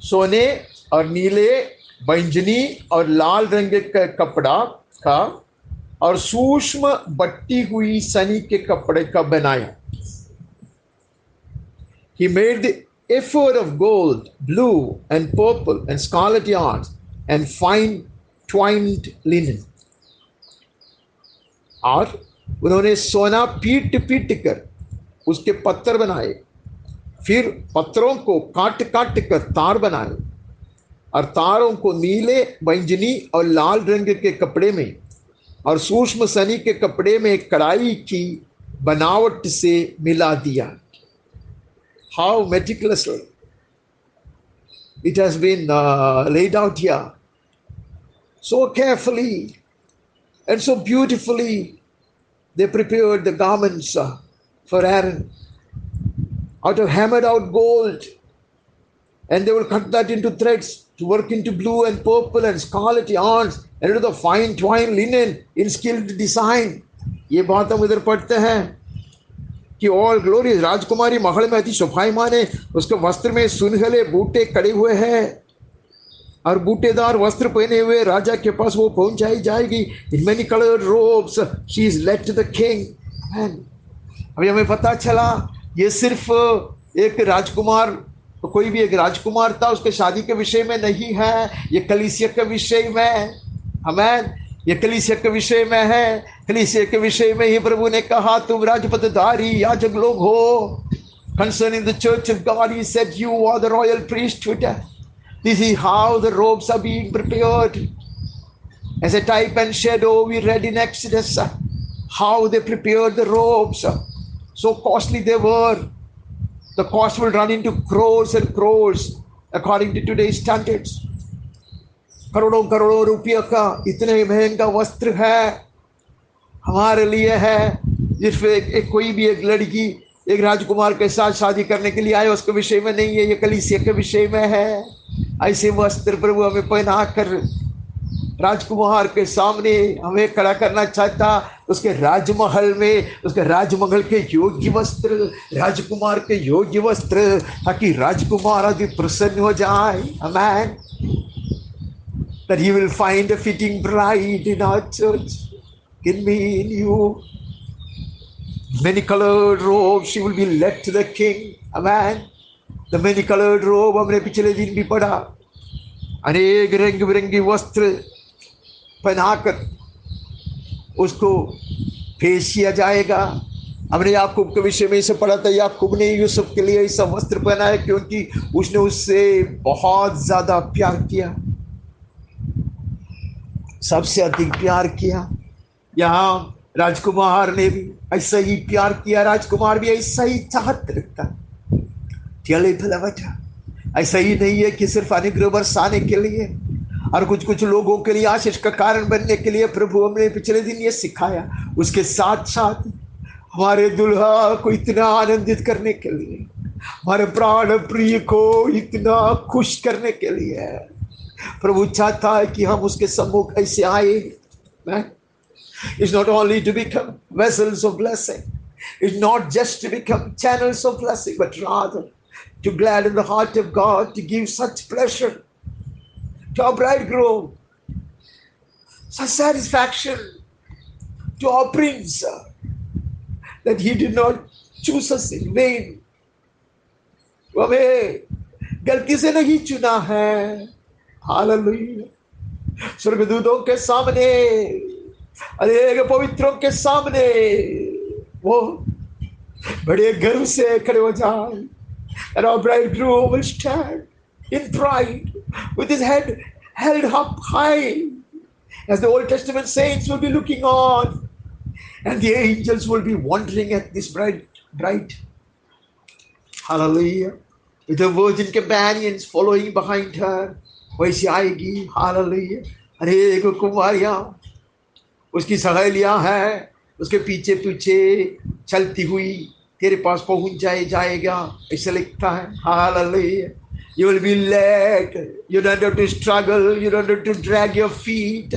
सोने और नीले, बैंगनी और लाल रंग का कपड़ा का और सूक्ष्म बट्टी हुई सनी के कपड़े का बनाया। He made the ephod of gold, blue and purple and scarlet yarns and fine twined linen. और उन्होंने सोना पीट पीट कर उसके पत्थर बनाए, फिर पत्थरों को काट काट कर तार बनाए और तारों को नीले, बैंगनी और लाल रंग के कपड़े में और सूक्ष्म सनी के कपड़े में कढ़ाई की बनावट से मिला दिया। How meticulously it has been laid out here, so carefully and so beautifully they prepared the garments for Aaron out of hammered out gold, and they will cut that into threads to work into blue and purple and scarlet yarns and into the fine twined linen in skilled design. ये बात हम इधर पढ़ते हैं कि all glory, राजकुमारी महल में अति शोभायमान है, उसके वस्त्र में सुनहले बूटे कड़े हुए हैं और बूटेदार वस्त्र पहने हुए राजा के पास वो पहुंचाई जाएगी। In many coloured robes she is led to the king. अभी हमें पता चला ये सिर्फ एक राजकुमार, कोई भी एक राजकुमार था, उसके शादी के विषय में नहीं है, ये कलीसिया के विषय में, हमें ये कलीसिया के विषय में है। कलीसिया के विषय में ही प्रभु ने कहा तुम राजपदधारी याजक लोग हो। Concerning the church of God, he said you are the royal priesthood. This is how the robes are being prepared. As a type and shadow, we read in Exodus how they prepared the robes. So costly they were. The cost will run into crores and crores according to today's standards. करोड़ों करोड़ों रुपये का इतने महंगा वस्त्र है हमारे लिए है, जिसमें एक कोई भी एक लड़की एक राजकुमार के साथ शादी करने के लिए आए उसके विषय में नहीं है, ये कलीसिया के विषय में है। ऐसे वस्त्र प्रभु हमें पहना कर राजकुमार के सामने हमें खड़ा करना चाहता, उसके राजमहल में, उसके राजमहल के योग्य वस्त्र, राजकुमार के योग्य वस्त्र, ताकि राजकुमार आदि प्रसन्न हो जाए। आमेन। That he will find a fitting bride in our church, in me, in you. Many colored robe, she will be led to the king. Amen. The many colored robe हमने पिछले दिन भी पढ़ा, अनेक रंग बिरंगी वस्त्र पहनाकर उसको पेश किया जाएगा। हमने याकूब के विषय में इसे पढ़ा था, याकूब ने यूसुफ के लिए ऐसा वस्त्र पहनाया क्योंकि उसने उससे बहुत ज्यादा प्यार किया, सबसे अधिक प्यार किया। यहाँ राजकुमार ने भी ऐसा ही प्यार किया, राजकुमार भी ऐसा ही चाहत रखता। ऐसा ही नहीं है कि सिर्फ अनुग्रह बरसाने के लिए और कुछ कुछ लोगों के लिए आशीष का कारण बनने के लिए प्रभु हमने पिछले दिन ये सिखाया, उसके साथ साथ हमारे दुल्हा को इतना आनंदित करने के लिए, हमारे प्राण प्रिय को इतना खुश करने के लिए प्रभु चाहता है कि हम उसके सम्मुख ऐसे आए। It's not only to become vessels of blessing, it's not just to become channels of blessing, but rather to gladden the heart of God, to give such pleasure to our bridegroom, such satisfaction to our prince, that he did not choose us in vain. वो हमें गलती से नहीं चुना है। Hallelujah. स्वर्गदूतों के सामने, अनेक पवित्रों के सामने वो बड़े गर्व से खड़े हो जाए। And our bridegroom will stand in pride with his head held up high, as the Old Testament saints will be looking on, and the angels will be wondering at this bride. Hallelujah. With the virgin companions following behind her, वैसी आएगी। Hallelujah. अनेक कुमारियां उसकी सहेलियां हैं, उसके पीछे पीछे चलती हुई तेरे पास पहुंच जाएगा, ऐसा लिखता है। Hallelujah. You will be led. You don't have to struggle. You don't have to drag your feet.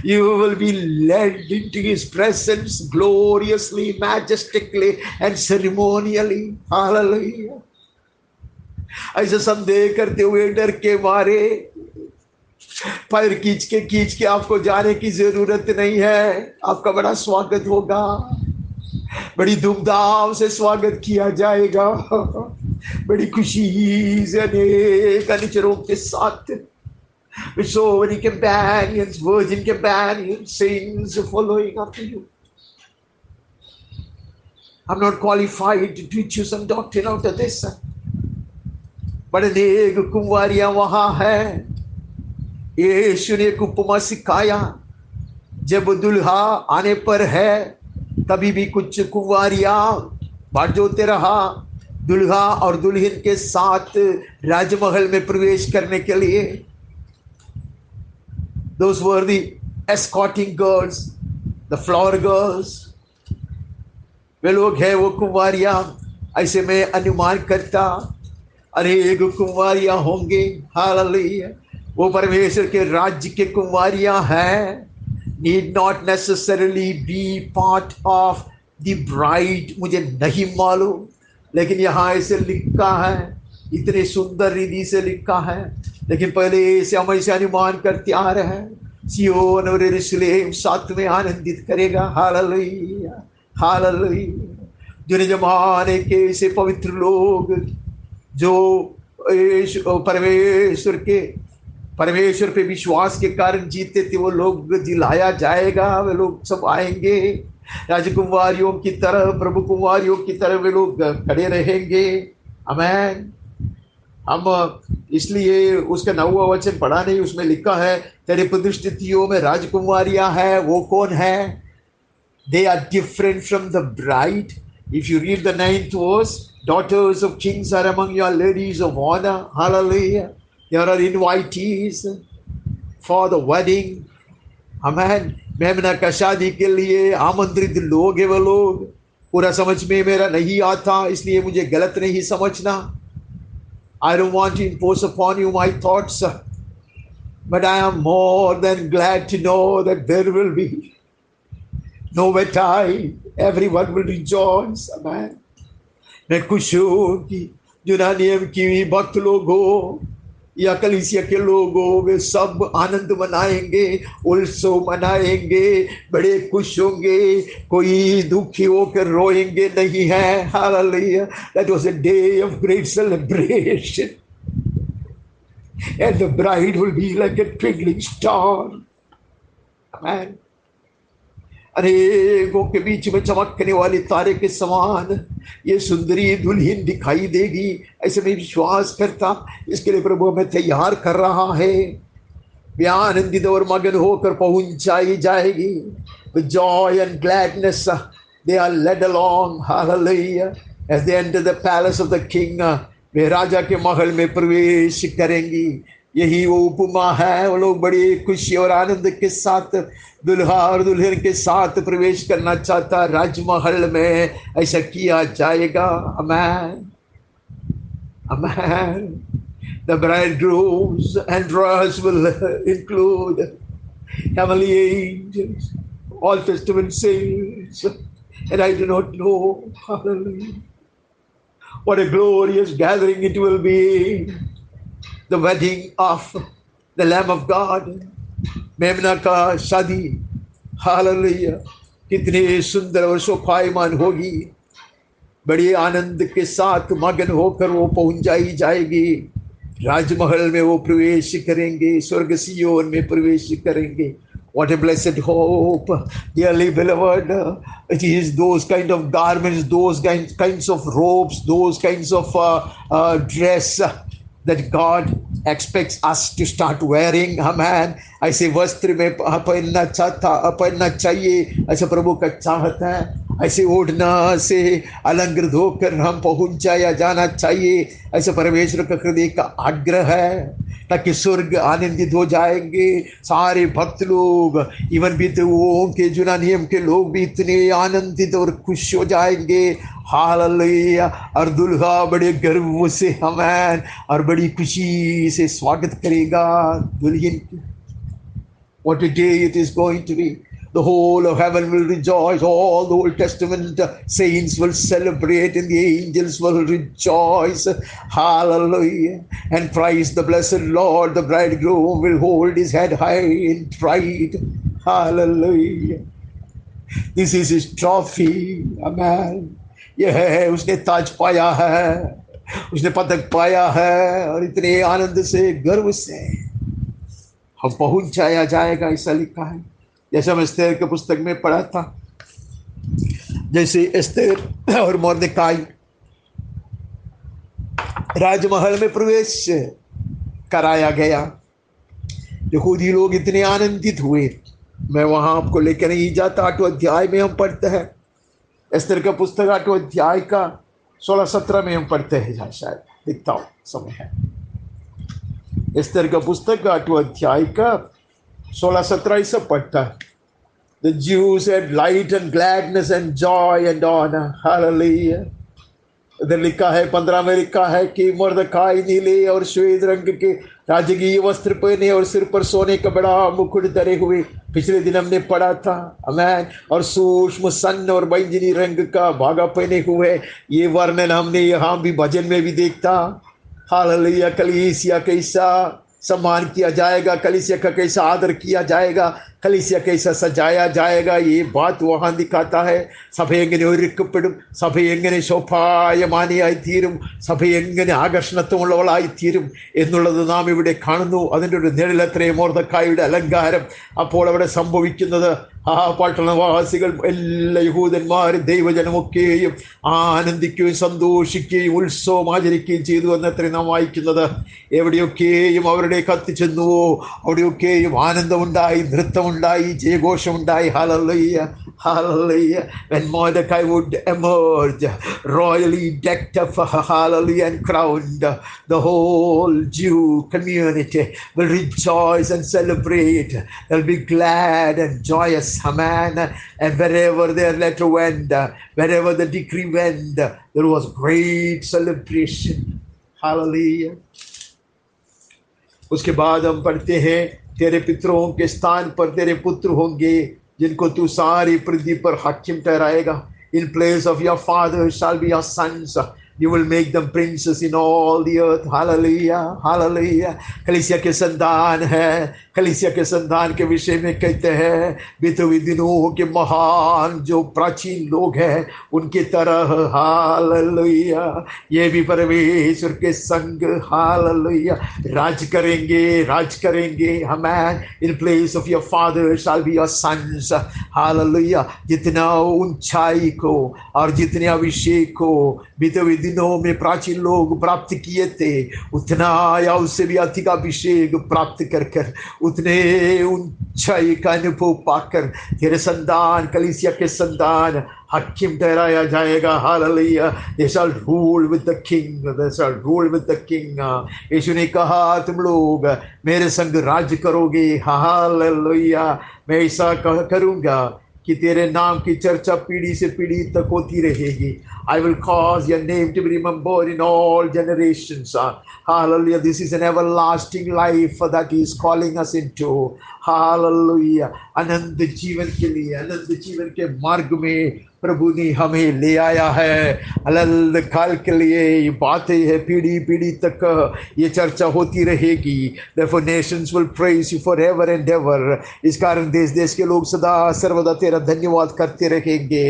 You will be led into his presence gloriously, majestically and ceremonially. Hallelujah. ऐसा संदेह करते हुए डर के मारे पैर खींच के आपको जाने की जरूरत नहीं है। आपका बड़ा स्वागत होगा, बड़ी धूमधाम से स्वागत किया जाएगा, बड़ी खुशी से अनेक अनुचरों के साथ। With so many companions, virgin companions, saints following after you. I'm not qualified to teach you some doctrine out of this, but अनेक कुंवारियां वहां है। यीशु ने एक उपमा सिखाया, जब दुल्हा आने पर है तभी भी कुछ कुंवारियां बाट जोते रहा दुल्हा और दुल्हन के साथ राजमहल में प्रवेश करने के लिए। Those were the escorting girls, the flower girls. वे लोग हैं, वो कुंवारियां। ऐसे मैं अनुमान करता अनेक कुंवारियां होंगे। हालेलुया। वो परमेश्वर के राज्य के कुंवारियां हैं। Need not necessarily be part of the bride, मुझे नहीं मालूम, लेकिन यहाँ ऐसे लिखा है, इतने सुंदर रीति से लिखा है। लेकिन पहले से हम ऐसे अनुमान करते आ रहे हैं, सियोन और यरूशलेम साथ में आनंदित करेगा। Hallelujah, hallelujah. जिन जमाने के ऐसे पवित्र लोग जो परमेश्वर पे विश्वास के कारण जीते थे, वो लोग दिलाया जाएगा। वे लोग सब आएंगे राजकुमारियों की तरह, प्रभु कुमारियों की तरह वे लोग खड़े रहेंगे। आमेन, हम इसलिए उसका 9वां वचन पढ़ा नहीं, उसमें लिखा है तेरे प्रतिष्ठितियों में राजकुमारियां हैं, वो कौन है? They are different from the bride. If you read the 9th verse, daughters of kings are among your ladies of honor. Hallelujah. There are invitees for the wedding. Amen. मेमना का शादी के लिए आमंत्रित लोग है वो लोग। पूरा समझ में मेरा नहीं आता, इसलिए मुझे गलत नहीं समझना। I don't want to impose upon you my thoughts, but I am more than glad to know that there will be no time, everyone will rejoice. Amen. मैं खुश हूँ कि यूनानियम की भक्त लोग हो या कलीसिया के लोग हो, वे सब आनंद मनाएंगे, उत्सव मनाएंगे, बड़े खुश होंगे, कोई दुखी होकर रोएंगे नहीं है। Hallelujah. That was a day of great celebration. And the bride will be like a twinkling star. Amen. अनेकों के बीच में चमकने वाले तारे के समान ये सुंदरी दुल्हन दिखाई देगी, ऐसे मैं विश्वास करता। इसके लिए प्रभु हमें तैयार कर रहा है। वे आनंदित और मगन होकर पहुंचाई जाएगी। With joy and gladness they are led along. Hallelujah. As they enter the palace of the king, वे राजा के महल में प्रवेश करेंगी। यही वो उपमा है। वो लोग बड़ी खुशी और आनंद के साथ दुल्हा और दुल्हन के साथ प्रवेश करना चाहता राजमहल में, ऐसा किया जाएगा। आमेन आमेन। The bridegrooms and brides will include heavenly angels, all Testament saints, and I do not know, hallelujah, what a glorious gathering it will be. The wedding of the Lamb of God, मेमना का शादी, hallelujah, कितनी सुंदर और शोभायमान होगी। बड़ी आनंद के साथ मगन होकर वो पहुंच जाएगी। राजमहल में वो प्रवेश करेंगे, स्वर्ग सियोन में प्रवेश करेंगे। What a blessed hope, dearly beloved. It is those kind of garments, those kinds of robes, those kinds of dress that God expects us to start wearing. Amen. ऐसे वस्त्र में पहनना चाहिए, ऐसा प्रभु का चाहत है। ऐसे ओढ़ना से अलंकृत होकर हम पहुंच जाना चाहिए, ऐसा परमेश्वर का हृदय का आग्रह है, ताकि स्वर्ग आनंदित हो जाएंगे। सारे भक्त लोग, इवन विधुओं के यूनानियम के लोग भी इतने आनंदित और खुश हो जाएंगे। हालेलुया। और दुल्हा बड़े गर्व से हमें और बड़ी खुशी से स्वागत करेगा दुल्हन की। What a day it is going to be. The whole of heaven will rejoice. All the Old Testament saints will celebrate, and the angels will rejoice. Hallelujah. And praise the blessed Lord. The bridegroom will hold his head high in pride. Hallelujah. This is his trophy. Amen. यह है, उसने ताज पाया है, उसने पदक पाया है, और इतने आनंद से, गर्व से हम पहुंचाया जाएगा, ऐसा लिखा है। जैसे हम एस्तेर के पुस्तक में पढ़ा था, जैसे एस्तेर और मोर्देकाई राजमहल में प्रवेश कराया गया, यहूदी लोग इतने आनंदित हुए। मैं वहां आपको लेकर नहीं जाता। 8वें अध्याय में हम पढ़ते हैं, एस्तेर का पुस्तक 8वें अध्याय का 16-17 में हम पढ़ते हैं, शायद दिखता हो समय है। एस्तेर का पुस्तक 8वें अध्याय का 16-17 सब पढ़ता है। The Jews had light and gladness and joy and honor. Hallelujah. इधर लिखा है 15 में लिखा है कि मोर्देकाई नीले और श्वेत रंग के राजकीय वस्त्र पहने और सिर पर सोने का बड़ा मुकुट धरे हुए। पिछले दिन हमने पढ़ा था। आमेन। और सूक्ष्म सन और बैंगनी रंग का धागा पहने हुए। ये वर्णन हमने यहाँ भी भजन में भी देखता। हालेलुया। कलीसिया कैसा सम्मान किया जाएगा, कलीसिया का कैसा आदर किया जाएगा, കലീസിയ कैसा സജായ जाएगा ഈ ബാത്ത് വഹാൻ ദിക്കാത്ത है സഭ എങ്ങനെ ഒരുക്കപ്പെടും, സഭ എങ്ങനെ ശോഭായമാനിയായി തീരും, സഭ എങ്ങനെ ആകർഷണത്വമുള്ളവളായി തീരും എന്നുള്ളത് നാം ഇവിടെ കാണുന്നു. അതിൻ്റെ ഒരു നിഴലത്രയും മൊർദെഖായിയുടെ അലങ്കാരം. അപ്പോൾ അവിടെ സംഭവിക്കുന്നത് ആ പട്ടണവാസികൾ എല്ലാ യഹൂദന്മാരും ദൈവജനമൊക്കെയും ആനന്ദിക്കുകയും സന്തോഷിക്കുകയും ഉത്സവം ആചരിക്കുകയും ചെയ്തു എന്നത്രയും നാം വായിക്കുന്നത്. എവിടെയൊക്കെയും അവരുടെ കത്തിച്ചെന്നുവോ അവിടെയൊക്കെയും ആനന്ദമുണ്ടായി, നൃത്തമുണ്ടായി, ജയഘോഷമുണ്ടായി. Hallelujah, hallelujah. When Mordecai would emerge royally decked up, hallelujah, and crowned, the whole Jew community will rejoice and celebrate. They'll be glad and joyous, amen. And wherever their letter went, wherever the decree went, there was great celebration. Hallelujah. उसके बाद हम पढ़ते हैं, तेरे पितरों के स्थान पर तेरे पुत्र होंगे जिनको तू सारी पृथ्वी पर हाकिम ठहराएगा. In place of your father shall be your sons. You will make them princes in all the earth. Hallelujah, hallelujah. कलीसिया के संतान है, कलीसिया के संतान के विषय में कहते हैं बीते हुए दिनों के महान जो प्राचीन लोग हैं उनके तरह. हालेलुया. ये भी परमेश्वर के संग हालेलुया राज करेंगे, राज करेंगे. हमें in place of your father shall be your sons. Hallelujah. जितना ऊंचाई को और जितने अभिषेक को बीते हुए दिनों में प्राचीन लोग प्राप्त किए थे, उतना या उससे भी अधिक अभिषेक प्राप्त कर कर उतने ऊंचाई का अनुभव पाकर तेरे संतान, कलीसिया के संतान हकीम ठहराया जाएगा. Hallelujah. They shall rule with the king. They shall rule with the king. यीशु ने कहा तुम लोग मेरे संग राज करोगे. हालेलुया. मैं ऐसा करूंगा कि तेरे नाम की चर्चा पीढ़ी से पीढ़ी तक होती रहेगी. I will cause your name to be remembered in all generations. Hallelujah. This is an everlasting life that he is calling us into. Hallelujah. अनंत जीवन के लिए, अनंत जीवन के मार्ग में प्रभु ने हमें ले आया है. अनंत काल के लिए ये बातें है, पीढ़ी पीढ़ी तक ये चर्चा होती रहेगी. Therefore nations will praise you forever and ever. इस कारण देश देश के लोग सदा सर्वदा तेरा धन्यवाद करते रहेंगे.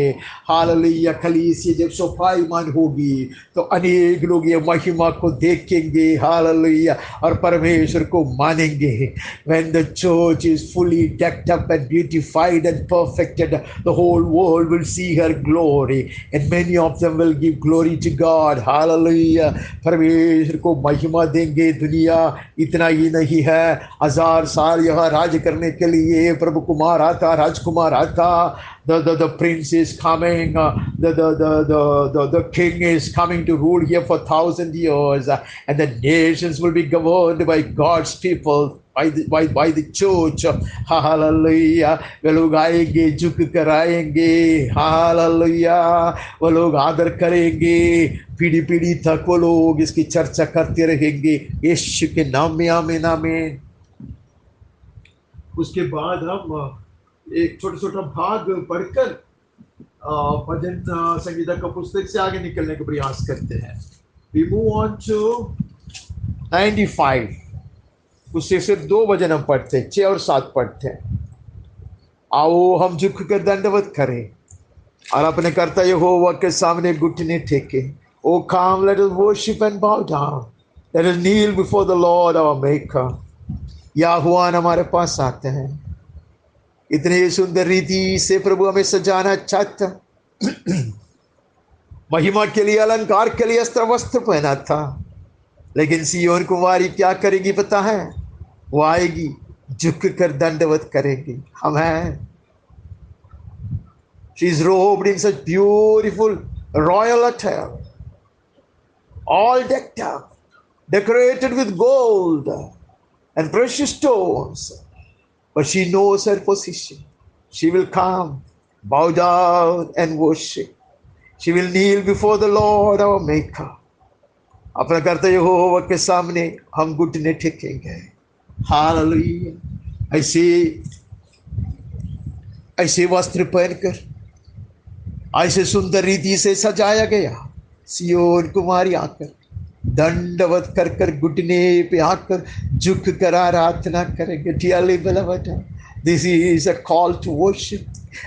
हालेलुया. कलीसिया जब शोभायमान होगी तो अनेक लोग ये महिमा को देखेंगे. हालेलुया. और परमेश्वर को मानेंगे. When the church is fully decked up and beautified and perfected, the whole world will see her glory and many of them will give glory to God. Hallelujah. परमेश्वर को महिमा देंगे. दुनिया इतना ही नहीं है, 1000 साल यहाँ राज करने के लिए प्रभु कुमार आता, राजकुमार आता. The prince is coming, the king is coming to rule here for 1000 years, and the nations will be governed by God's people, by the church. Hallelujah. वे लोग आएंगे, झुक कर आएंगे. हालेलुया. वो लोग आदर करेंगे. पीढ़ी पीढ़ी तक वो लोग इसकी चर्चा करते रहेंगे. यीशु के नाम में आमीन, आमीन. उसके बाद हम एक छोटा छोटा भाग पढ़कर भजन संगीता का पुस्तक से आगे निकलने का प्रयास करते हैं. We move on to 95. उससे सिर्फ 2 भजन हम पढ़ते हैं, 6 और 7 पढ़ते हैं. आओ हम झुक कर दंडवत करें और अपने कर्ता यहोवा के सामने घुटने टेके. ओ come, let us worship and bow down. Let us kneel before the Lord our Maker. याहुआन हमारे पास आते हैं. इतने सुंदर रीति से प्रभु हमें सजाना चाहता. महिमा के लिए, अलंकार के लिए अस्त्र वस्त्र पहना था, लेकिन सियोन कुमारी क्या करेगी पता है? वो आएगी, झुक कर दंडवत करेगी. हम हैं. She is robed in such beautiful royal attire, all decked up, decorated with gold and precious stones. But she knows her position. She will come, bow down and worship. She will kneel before the Lord our Maker. अपना करते यहोवा के सामने हम घुटने टेकेंगे. Hallelujah. ऐसे वस्त्र पहनकर, ऐसे सुंदर रीति से सजाया गया सियोन कुमारी आकर दंडवत कर कर घुटने पे आकर झुक कर आराधना करेंगे. Dearly beloved, This is a call to worship.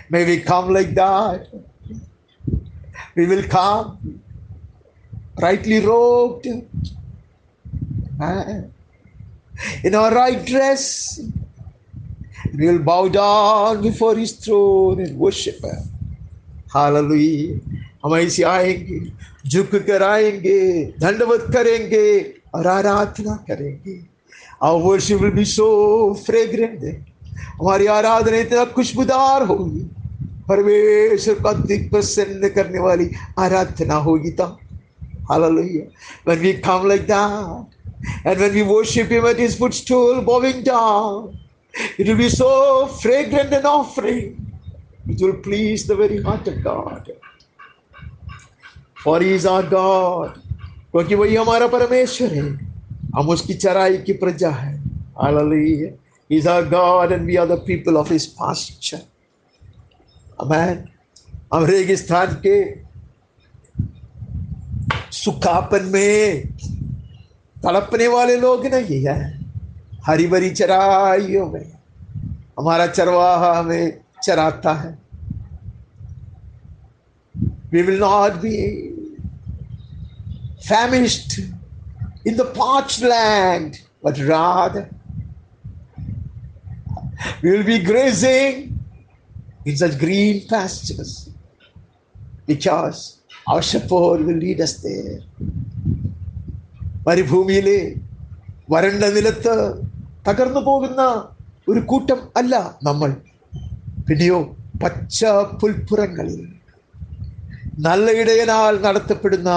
May we come like that. We will come rightly robed, in our right dress. We will bow down before His throne and worship Him. Hallelujah. हम ऐसे आएंगे, झुक कर आएंगे, दंडवत करेंगे और आराधना करेंगे. Our worship will be so fragrant. हमारी आराधना इतना खुशबूदार होगी, परमेश्वर को अधिक प्रसन्न करने वाली आराधना होगी. तब Hallelujah. When we come like that, and when we worship Him at His footstool, bowing down, it will be so fragrant an offering. It will please the very heart of God. For He is our God. क्योंकि वही हमारा परमेश्वर है, हम उसकी चराई की प्रजा है. Hallelujah. He is our God and we are the people of His pasture. Amen. हम रेगिस्तान के सुखापन में तड़पने वाले लोग नहीं है. हरी भरी चराइयों में हमारा चरवाहा हमें चराता है. We will not be famished in the parched land, but rather we will be grazing in such green pastures, because our shepherd will lead us there. മരുഭൂമിയിലെ വരണ്ട നിലത്ത് തകർന്നു പോകുന്ന ഒരു കൂട്ടം അല്ല നമ്മൾ. പിന്നെയോ പച്ച പുൽപ്പുറങ്ങളിൽ നല്ല ഇടയനാൽ നടത്തപ്പെടുന്ന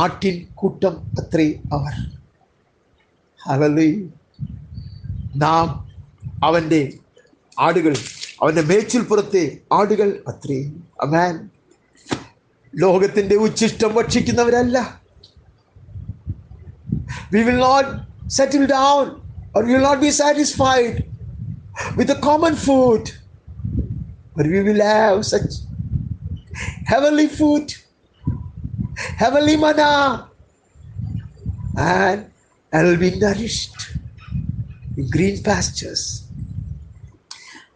ആട്ടിൻ കൂട്ടം അത്രേ അവർ. ഹല്ലേലൂയ. നാം അവൻ്റെ ആടുകൾ, അവൻ്റെ മേച്ചിൽപ്പുറത്തെ ആടുകൾ അത്രേ. ആമേൻ. ലോകത്തിൻ്റെ ഉച്ഛിഷ്ടം ഭക്ഷിക്കുന്നവരല്ല. We will not settle down, or we will not be satisfied with the common food, but we will have such heavenly food, heavenly manna, and will be nourished in green pastures.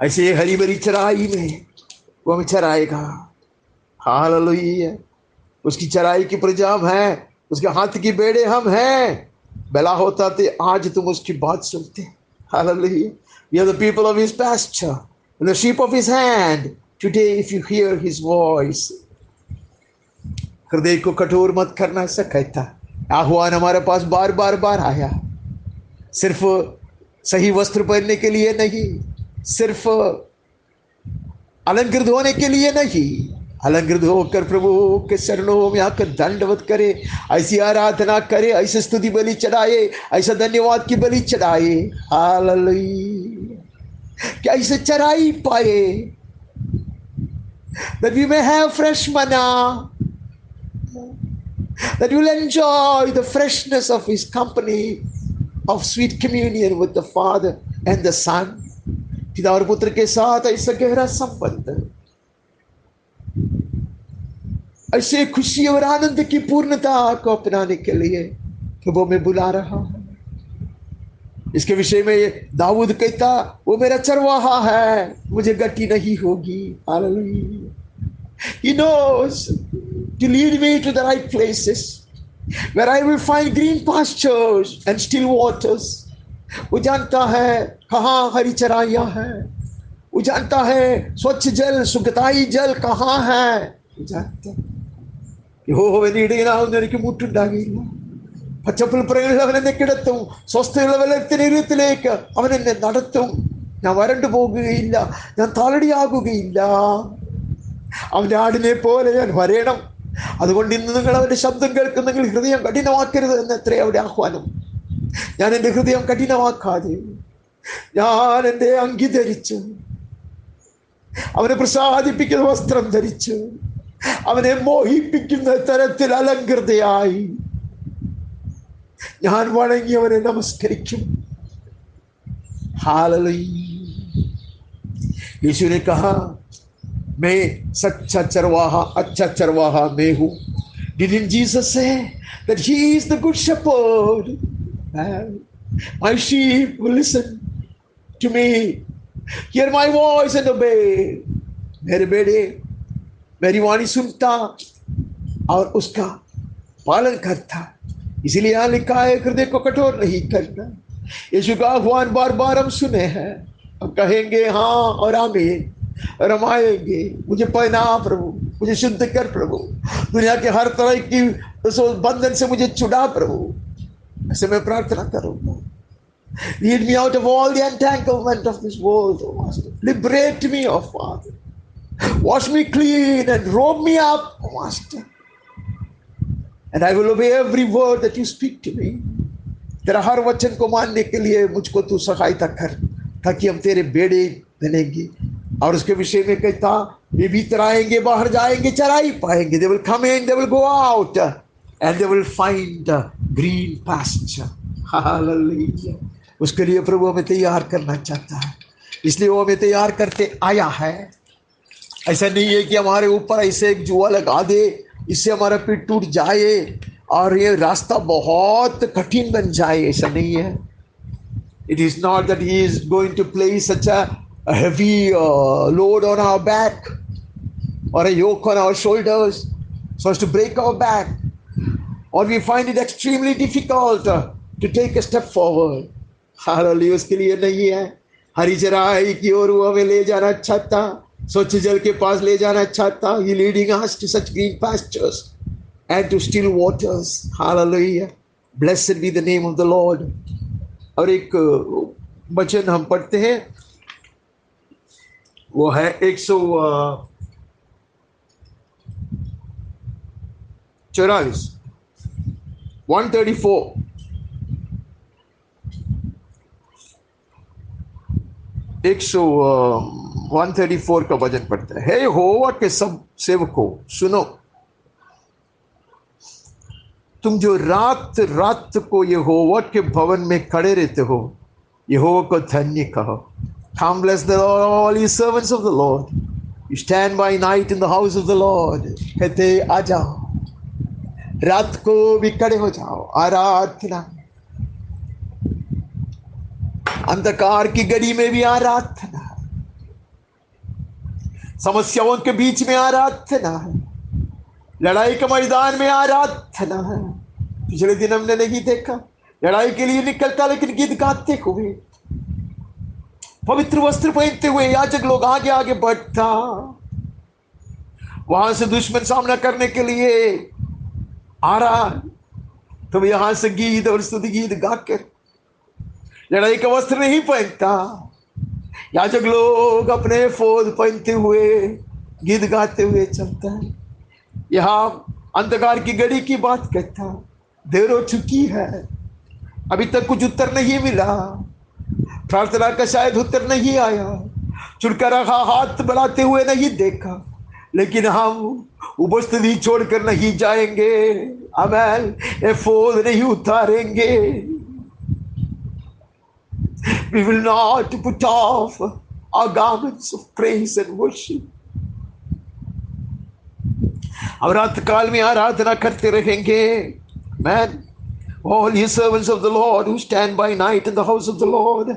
ऐसे हरी भरी चराई में वो हमें चराएगा. Hallelujah. उसकी चराई की प्रजा हम हैं, उसके हाथ की बेड़े हम हैं. भला होता तो आज तुम उसकी बात सुनते. Hallelujah. We are the people of His pasture, and the sheep of His hand. Today, if you hear His voice, हृदय को कठोर मत करना, ऐसा कहता. आह्वान हमारे पास बार बार बार आया. सिर्फ सही वस्त्र पहनने के लिए नहीं, सिर्फ अलंकृत होने के लिए नहीं, अलंकृत होकर प्रभु के चरणों में आकर दंडवत करे, ऐसी आराधना करे, ऐसे स्तुति बलि चढ़ाए, ऐसा धन्यवाद की बलि चढ़ाए. हालेलुया. कि ऐसे चराई पाए, that we may have fresh manna, that you will enjoy the freshness of His company, of sweet communion with the Father and the Son. पिता और पुत्र के साथ ऐसा गहरा संबंध, ऐसे खुशी और आनंद की पूर्णता को अपनाने के लिए प्रभु में बुला रहा है. इसके विषय में दाऊद कहता, वो मेरा चरवाहा है, मुझे गति नहीं होगी. Hallelujah. He knows to lead me to the right places where I will find green pastures and still waters. वो जानता है कहाँ हरी चराइयाँ हैं, वो जानता है स्वच्छ जल, सुखदाई जल कहाँ है. वो जानता യഹോവയുടെ ഇടയനാകുന്ന എനിക്ക് മുട്ടുണ്ടാകില്ല. പച്ചപ്പുൽപ്പുറങ്ങളിൽ അവൻ എന്നെ കിടത്തും, സ്വസ്ഥയുള്ള വെള്ളത്തിലേക്ക് അവൻ എന്നെ നടത്തും. ഞാൻ വരണ്ടു പോകുകയില്ല, ഞാൻ താളടിയാകുകയില്ല. അവൻ്റെ ആടിനെ പോലെ ഞാൻ വരേണം. അതുകൊണ്ട് ഇന്ന് നിങ്ങൾ അവൻ്റെ ശബ്ദം കേൾക്കുന്നെങ്കിൽ ഹൃദയം കഠിനമാക്കരുത് എന്നത്രേ അവിടെ ആഹ്വാനം. ഞാൻ എൻ്റെ ഹൃദയം കഠിനമാക്കാതെ ഞാൻ എൻ്റെ അങ്കി ധരിച്ച്, അവനെ പ്രസാദിപ്പിക്കുന്ന വസ്ത്രം ധരിച്ച്, അവനെ മോഹിപ്പിക്കുന്ന തരത്തിൽ അലങ്കൃതയായി ഞാൻ വണങ്ങി അവനെ നമസ്കരിക്കും. हालेलुया. यीशु ने कहा, मैं सच्चा चरवाहा, अच्छा चरवाहा मैं हूँ. Didn't Jesus say that He is the good shepherd? My sheep will listen to me Hear my voice and obey. मेरे बेटे मेरी वाणी सुनता और उसका पालन करता। इसीलिए यहाँ लिखा है हृदय को कठोर नहीं करना। यीशु का आह्वान बार बार हम सुने हैं, हम कहेंगे हाँ और आमीन और हम आएंगे। मुझे पहना प्रभु, मुझे शुद्ध कर प्रभु, दुनिया के हर तरह की बंधन से मुझे छुड़ा प्रभु। ऐसे मैं प्रार्थना करूंगा। Lead me out of all the entanglement of this world, oh Master. Liberate me, oh Father. Wash me clean and robe me up, oh Master. And I will obey every word that you speak to me. तेरा हर वचन को मानने के लिए मुझको तू सहायता कर, ताकि हम तेरे बेड़े बनेंगे। और उसके विषय में कहता, ये भीतर आएंगे, बाहर जाएंगे, चराई पाएंगे। They will come in, they will go out, and they will find green pasture. Hallelujah. उसके लिए प्रभु हमें तैयार करना चाहता है, इसलिए वो हमें तैयार करते आया है। ऐसा नहीं है कि हमारे ऊपर ऐसे एक जुआ लगा दे, इससे हमारा पेट टूट जाए और ये रास्ता बहुत कठिन बन जाए, ऐसा नहीं है। It is not that he is going to place such a heavy load on our back or a yoke on our shoulders so as to break our back, or we find it extremely difficult to take a step forward. Hallelujah, उसके लिए नहीं है। हरी चराई की ओर वो हमें ले जाना चाहता, स्वच्छ जल के पास ले जाना चाहता। He leading us to such green pastures and to still waters. Hallelujah. Blessed be the name of the Lord. और एक वचन हम पढ़ते हैं, वो है 144 134। 134 का वचन पढ़ते हैं। हे यहोवा के सब सेवकों सुनो, तुम जो रात रात को यहोवा के भवन में खड़े रहते हो, यहोवा को धन्य कहो। Come bless the Lord, all you servants of the Lord. You stand by night in the house of the Lord. कहते आ जाओ, रात को भी खड़े हो जाओ, आराधना। अंधकार की घड़ी में भी आराधना, समस्याओं के बीच में आराधना है, लड़ाई के मैदान में आराधना है। पिछले दिन हमने नहीं देखा, लड़ाई के लिए निकलता लेकिन गीत गाते हुए, पवित्र वस्त्र पहनते हुए याजक लोग आगे आगे बढ़ता, वहां से दुश्मन सामना करने के लिए आ रहा, तुम यहां से गीत और स्तुति गीत गाकर लड़ाई का वस्त्र नहीं पहनता। याजक लोग अपने फौज पहनते हुए गीत गाते हुए चलता है। यहां अंधकार की घड़ी की बात कहता, देर हो चुकी है, अभी तक कुछ उत्तर नहीं मिला, प्रार्थना का शायद उत्तर नहीं आया, छुटकारा हाथ बढ़ाते हुए नहीं देखा, लेकिन हम उपस्थिति छोड़कर नहीं जाएंगे। आमेन। ये फौज नहीं उतारेंगे। We will not put off our garments of praise and worship. हम रात काल में आराधना करते रहेंगे। Amen. All you servants of the Lord who stand by night in the house of the Lord.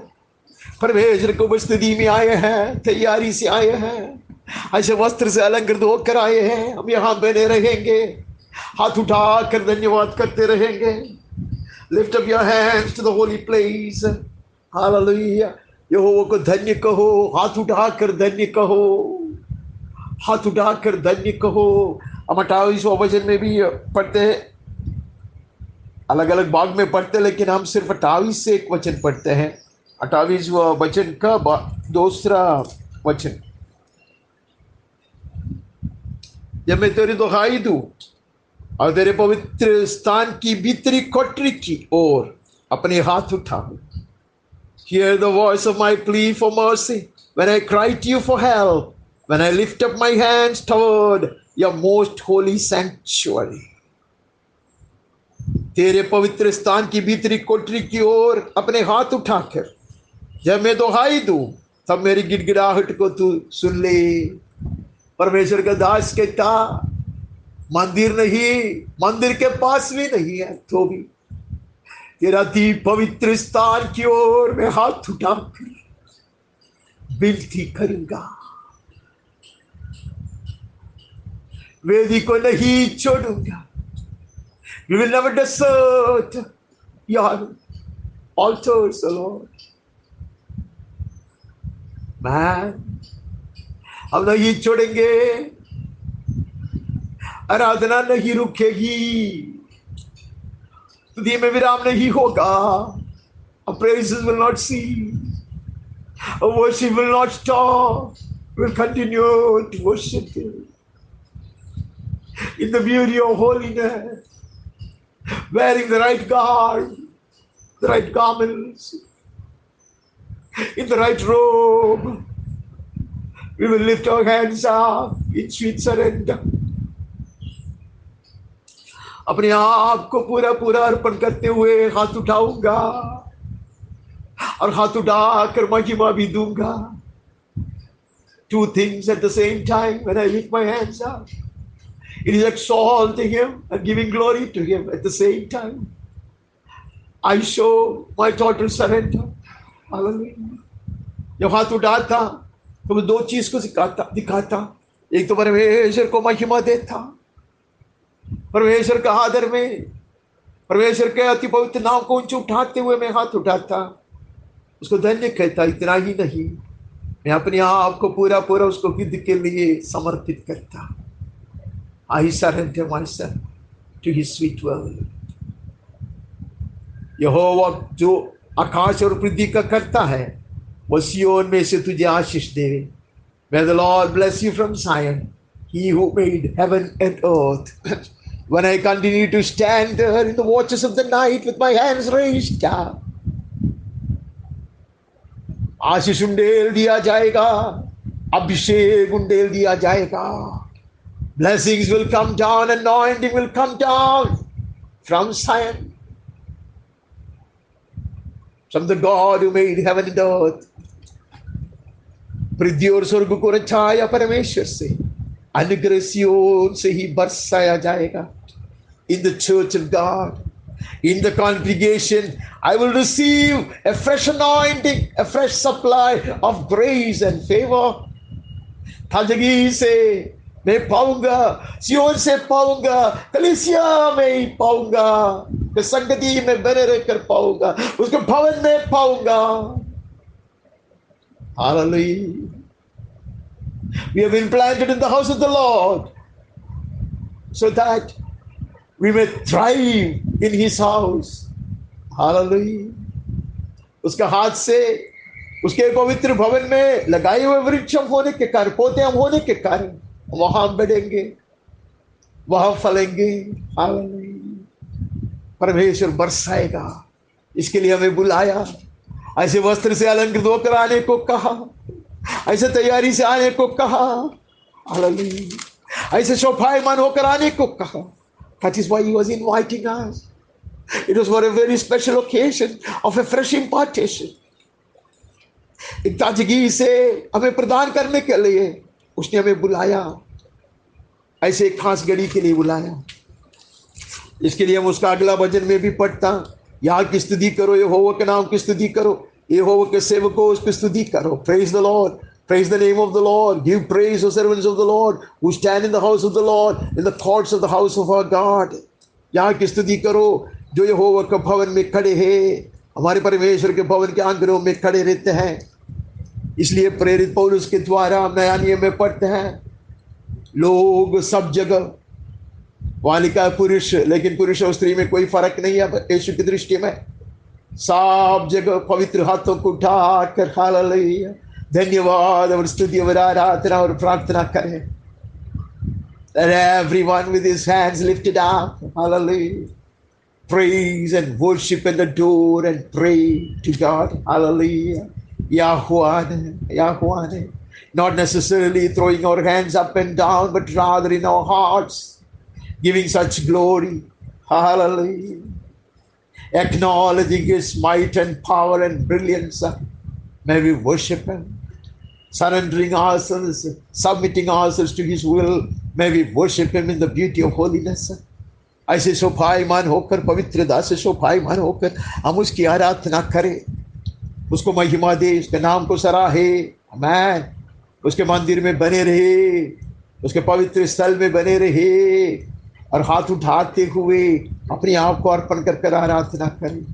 परमेश्वर को उपस्थिति में आए हैं, तैयारी से आए हैं, ऐसे वस्त्र से अलंकृत होकर आए हैं। हम यहाँ बने रहेंगे, हाथ उठाकर धन्यवाद करते रहेंगे। Lift up your hands to the holy place. Hallelujah. यहोवा को धन्य कहो, हाथ उठाकर धन्य कहो, हाथ उठाकर धन्य कहो। हम 28वां वचन में भी पढ़ते हैं, अलग अलग भाग में पढ़ते, लेकिन हम सिर्फ 28 से एक वचन पढ़ते हैं। 28वां वचन का दूसरा वचन, जब मैं तेरी दुहाई दूं और तेरे पवित्र स्थान की भीतरी कोठरी की ओर अपने हाथ उठाऊं। Hear the voice of my plea for mercy when I cry to you for help, when I lift up my hands toward your most holy sanctuary. तेरे पवित्र स्थान की भीतरी कोठरी की ओर अपने हाथ उठाकर जब मैं दुहाई दूं, तब मेरी गिड़गिड़ाहट को तू सुन ले। परमेश्वर का दास कहता, मंदिर नहीं, मंदिर के पास भी नहीं है, तो भी तेरा दी पवित्र स्थान की ओर मैं हाथ उठाकर विनती करूंगा, वेदी को नहीं छोड़ूंगा। We will never desert your altars, O Lord. Man, हम नहीं छोड़ेंगे, आराधना नहीं रुकेगी, तुझे में विराम नहीं होगा। Our praises will not cease, our worship will not stop. We'll continue to worship you in the beauty of holiness, wearing the right garb, the right garments, in the right robe. We will lift our hands up in sweet surrender. अपने आप को पूरा पूरा अर्पण करते हुए हाथ उठाऊंगा और हाथ उठाकर महिमा भी दूंगा। Two things at the same time when I lift my hands up. It is exalting Him and giving glory to Him at the same time. I show my total surrender. Hallelujah. जब हाथ उठाता तो मैं दो चीज को दिखाता। एक तो परमेश्वर को महिमा देता, परमेश्वर का आदर में, परमेश्वर के अति पवित्र नाम को ऊंचे उठाते हुए मैं हाथ उठाता, उसको धन्य कहता। इतना ही नहीं, मैं अपने आप को पूरा पूरा उसको युद्ध के लिए समर्पित करता। I surrender myself to His sweet will. यहोवा जो आकाश और पृथ्वी का करता है, वो सियोन में से तुझे आशीष दे। May the Lord bless you from Zion, He who made heaven and earth. When I continue to stand there in the watches of the night with my hands raised up, आशीष उंडेल दिया जाएगा, अभिषेक उंडेल दिया जाएगा। Blessings will come down, anointing will come down from Zion, from the God who made heaven and earth. पृथ्वी और स्वर्ग को रचाया परमेश्वर से, अनुग्रह सियोन से ही बरसाया जाएगा। In the church of God, in the congregation, I will receive a fresh anointing, a fresh supply of grace and favor. ताजगी से मैं पाऊंगा, सियोन से पाऊंगा, कलीसिया में ही पाऊंगा, संगति में बने रहकर पाऊंगा, उसके भवन में पाऊंगा। Hallelujah. We have been planted in the house of the Lord so that we may thrive in His house. Hallelujah. उसका हाथ से उसके पवित्र भवन में लगाए हुए वृक्ष हम होने के कारण, पौधे हम होने के कारण वहां बढ़ेंगे, वहां फलेंगे। हालेलुया। परमेश्वर बरसाएगा, इसके लिए हमें बुलाया। ऐसे वस्त्र से अलंकृत होकर आने को कहा, ऐसे तैयारी से आने को कहा। हालेलुया। ऐसे शोभायमान होकर आने को कहा। That is why He was inviting us. It was for a very special occasion of a fresh impartation. एक ताजगी से हमें प्रदान करने के लिए उसने हमें बुलाया, ऐसे एक खास घड़ी के लिए बुलाया। इसके लिए हम उसका अगला वचन में भी पढ़ता, यहाँ की स्तुति करो, यहोवा के नाम की स्तुति करो, यहोवा के सेवकों उसकी स्तुति करो। Praise the Lord, praise the name of the Lord, give praise to servants of the Lord who stand in the house of the Lord, in the courts of the house of our God. यहाँ की स्तुति करो जो यहोवा के भवन में खड़े हैं, हमारे परमेश्वर के भवन के आंगनों में खड़े रहते हैं। इसलिए प्रेरित पौलुस के द्वारा हम नया नियम में पढ़ते हैं, लोग सब जगह, वहां लिखा है पुरुष, लेकिन पुरुष और स्त्री में कोई फर्क नहीं है यीशु की दृष्टि में। सब जगह पवित्र हाथों को उठाकर हालेलुया धन्यवाद और स्तुति और आराधना और प्रार्थना करें। Let everyone with his hands lifted up, hallelujah, praise and worship and adore and pray to God, hallelujah. Yahweh, Yahweh, not necessarily throwing our hands up and down, but rather in our hearts, giving such glory, hallelujah, acknowledging His might and power and brilliance. May we worship Him, surrendering ourselves, submitting ourselves to His will. May we worship Him in the beauty of holiness. ऐसे शोभायमान होकर, पवित्र दास से शोभायमान होकर हम उसकी आराधना करें, उसको महिमा दे, उसके नाम को सराहे। आमेन। उसके मंदिर में बने रहे, उसके पवित्र स्थल में बने रहे और हाथ उठाते हुए अपने आप को अर्पण कर कर आराधना करें।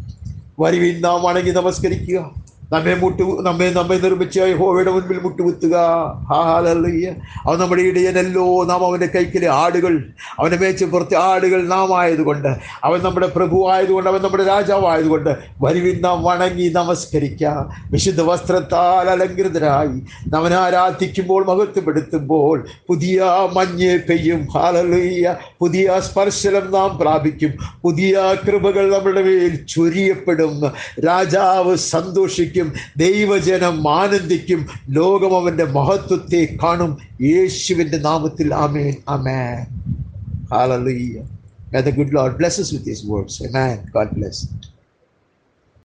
വരുവിൻ നാം വണങ്ങി നമസ്കരിക്കുക. നമ്മെ നിർമ്മിച്ച യഹോവയുടെ മുൻപിൽ മുട്ടുകുത്തുക. ഹല്ലേലൂയ. അവൻ നമ്മുടെ ഇടയനല്ലോ, നാം അവന്റെ കൈക്കിലെ ആടുകൾ, അവന്റെ മേച്ചിൽപ്പുറത്തെ ആടുകൾ നാം ആയതുകൊണ്ട്, അവൻ നമ്മുടെ പ്രഭു ആയതുകൊണ്ട്, അവൻ നമ്മുടെ രാജാവായതുകൊണ്ട് വരുവിൻ നാം വണങ്ങി നമസ്കരിക്കാം. വിശുദ്ധ വസ്ത്രത്താൽ അലങ്കൃതരായി അവനെ ആരാധിക്കുമ്പോൾ, മഹത്വപ്പെടുത്തുമ്പോൾ പുതിയ മഞ്ഞ് പെയ്യും. ഹല്ലേലൂയ. പുതിയ സ്പർശനം നാം പ്രാപിക്കും. പുതിയ കൃപകൾ നമ്മുടെ മേൽ ചൊരിയപ്പെടും. രാജാവ് സന്തോഷിക്കും, ദൈവജനം ആനന്ദിക്കും, ലോകം അവന്റെ മഹത്വത്തെ കാണും. യേശുവിന്റെ നാമത്തിൽ ആമേൻ, ആമേൻ. Hallelujah. May the good Lord bless us with his words. Amen. God bless.